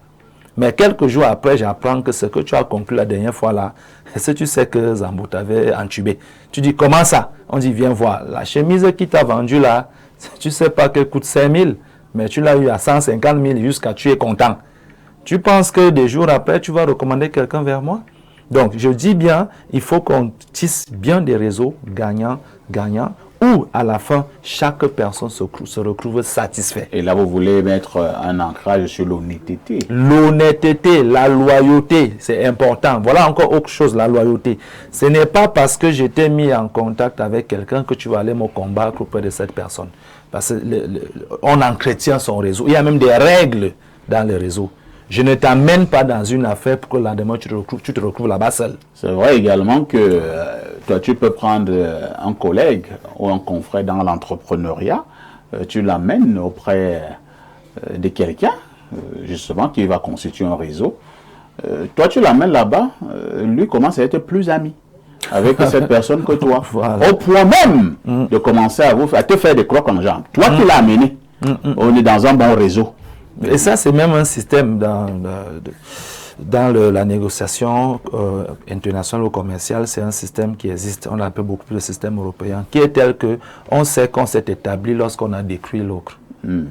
Speaker 3: Mais quelques jours après, j'apprends que ce que tu as conclu la dernière fois là, est-ce que tu sais que Zambo t'avait entubé? Tu dis, comment ça? On dit, viens voir. La chemise qui t'a vendue là, tu sais pas qu'elle coûte 5 000, mais tu l'as eu à 150 000 jusqu'à tu es content. Tu penses que des jours après, tu vas recommander quelqu'un vers moi? Donc, je dis bien, il faut qu'on tisse bien des réseaux gagnants, où à la fin, chaque personne se retrouve satisfait.
Speaker 1: Et là, vous voulez mettre un ancrage sur l'honnêteté.
Speaker 3: L'honnêteté, la loyauté, c'est important. Voilà encore autre chose, la loyauté. Ce n'est pas parce que j'étais mis en contact avec quelqu'un que tu vas aller me combattre auprès de cette personne. Parce qu'on entretient son réseau. Il y a même des règles dans le réseau. Je ne t'amène pas dans une affaire pour que le lendemain tu te retrouves là-bas seul. C'est
Speaker 1: vrai également que toi tu peux prendre un collègue ou un confrère dans l'entrepreneuriat, tu l'amènes auprès de quelqu'un justement qui va constituer un réseau. Toi tu l'amènes là-bas, lui commence à être plus ami avec cette personne que toi. Voilà. Au point même de commencer à te faire des crocs en jambes. Toi tu l'as amené. On est dans un bon réseau.
Speaker 3: Et ça, c'est même un système dans la négociation internationale ou commerciale. C'est un système qui existe. On l'appelle beaucoup plus le système européen, qui est tel que on sait qu'on s'est établi lorsqu'on a détruit l'autre.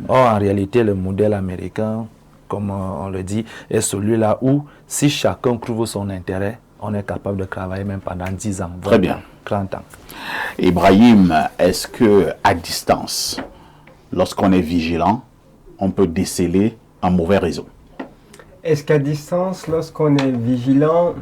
Speaker 3: Or, en réalité, le modèle américain, comme on le dit, est celui-là où, si chacun trouve son intérêt, on est capable de travailler même pendant 10 ans, 20 ans, 30 ans.
Speaker 1: Ibrahim, est-ce que à distance, lorsqu'on est vigilant, on peut déceler un mauvais réseau?
Speaker 4: Est-ce qu'à distance, lorsqu'on est vigilant,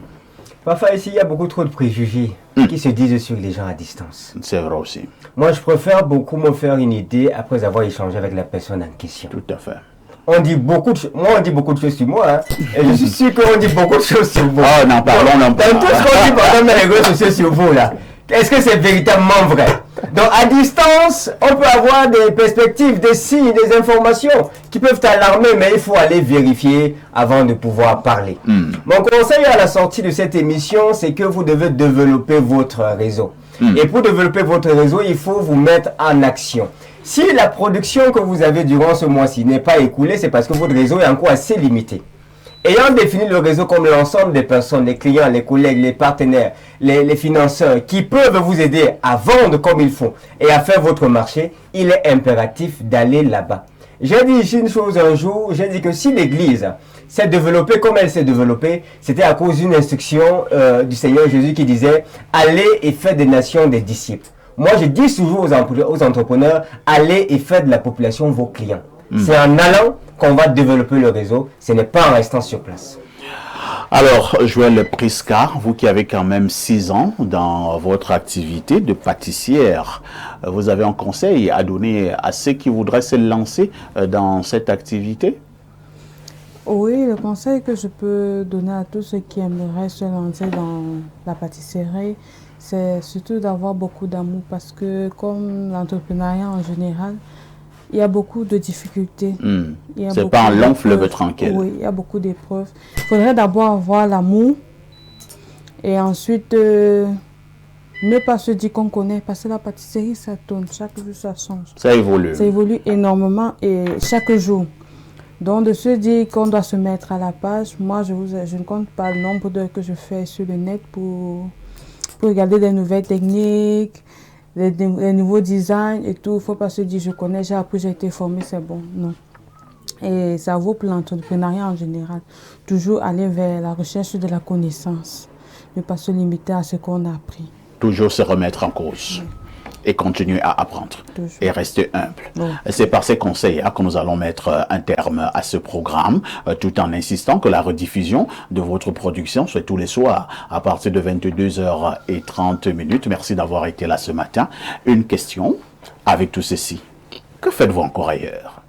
Speaker 4: parfois ici il y a beaucoup trop de préjugés qui se disent sur les gens à distance.
Speaker 1: C'est vrai aussi.
Speaker 4: Moi je préfère beaucoup me faire une idée après avoir échangé avec la personne en question.
Speaker 1: Tout à fait.
Speaker 4: On dit beaucoup de choses. Moi on dit beaucoup de choses sur moi, hein, et je suis sûr qu'on dit beaucoup de choses sur vous.
Speaker 1: Oh non, parlons.
Speaker 4: Dans tout ce qu'on dit pendant mes réseaux sociaux sur vous là, est-ce que c'est véritablement vrai? Donc à distance, on peut avoir des perspectives, des signes, des informations qui peuvent t'alarmer, mais il faut aller vérifier avant de pouvoir parler. Mon conseil à la sortie de cette émission, c'est que vous devez développer votre réseau. Et pour développer votre réseau, il faut vous mettre en action. Si la production que vous avez durant ce mois-ci n'est pas écoulée, c'est parce que votre réseau est encore assez limité. Ayant défini le réseau comme l'ensemble des personnes, les clients, les collègues, les partenaires, les financeurs qui peuvent vous aider à vendre comme il faut et à faire votre marché, il est impératif d'aller là-bas. J'ai dit ici une chose un jour, j'ai dit que si l'Église s'est développée comme elle s'est développée, c'était à cause d'une instruction du Seigneur Jésus qui disait « Allez et faites des nations des disciples ». Moi, je dis toujours aux entrepreneurs « Allez et faites de la population vos clients ». C'est en allant qu'on va développer le réseau, ce n'est pas en restant sur place.
Speaker 1: Alors, Joël Prisca, vous qui avez quand même 6 ans dans votre activité de pâtissière, vous avez un conseil à donner à ceux qui voudraient se lancer dans cette activité?
Speaker 2: Oui, le conseil que je peux donner à tous ceux qui aimeraient se lancer dans la pâtisserie, c'est surtout d'avoir beaucoup d'amour parce que comme l'entrepreneuriat en général, il y a beaucoup de difficultés.
Speaker 1: C'est pas un long fleuve tranquille.
Speaker 2: Oui, il y a beaucoup d'épreuves. Il faudrait d'abord avoir l'amour et ensuite ne pas se dire qu'on connaît parce que la pâtisserie, ça tourne. Chaque jour, ça change.
Speaker 1: Ça évolue.
Speaker 2: Ça évolue énormément et chaque jour. Donc, de se dire qu'on doit se mettre à la page, moi, je ne compte pas le nombre d'heures que je fais sur le net pour regarder des nouvelles techniques, les nouveaux designs et tout. Il ne faut pas se dire, je connais, j'ai appris, j'ai été formé, c'est bon. Non. Et ça vaut pour l'entrepreneuriat en général. Toujours aller vers la recherche de la connaissance. Ne pas se limiter à ce qu'on a appris.
Speaker 1: Toujours se remettre en cause. Oui. Et continuer à apprendre. Toujours. Et rester humble. Oui. C'est par ces conseils que nous allons mettre un terme à ce programme, tout en insistant que la rediffusion de votre production soit tous les soirs à partir de 22h30. Merci d'avoir été là ce matin. Une question avec tout ceci. Que faites-vous encore ailleurs?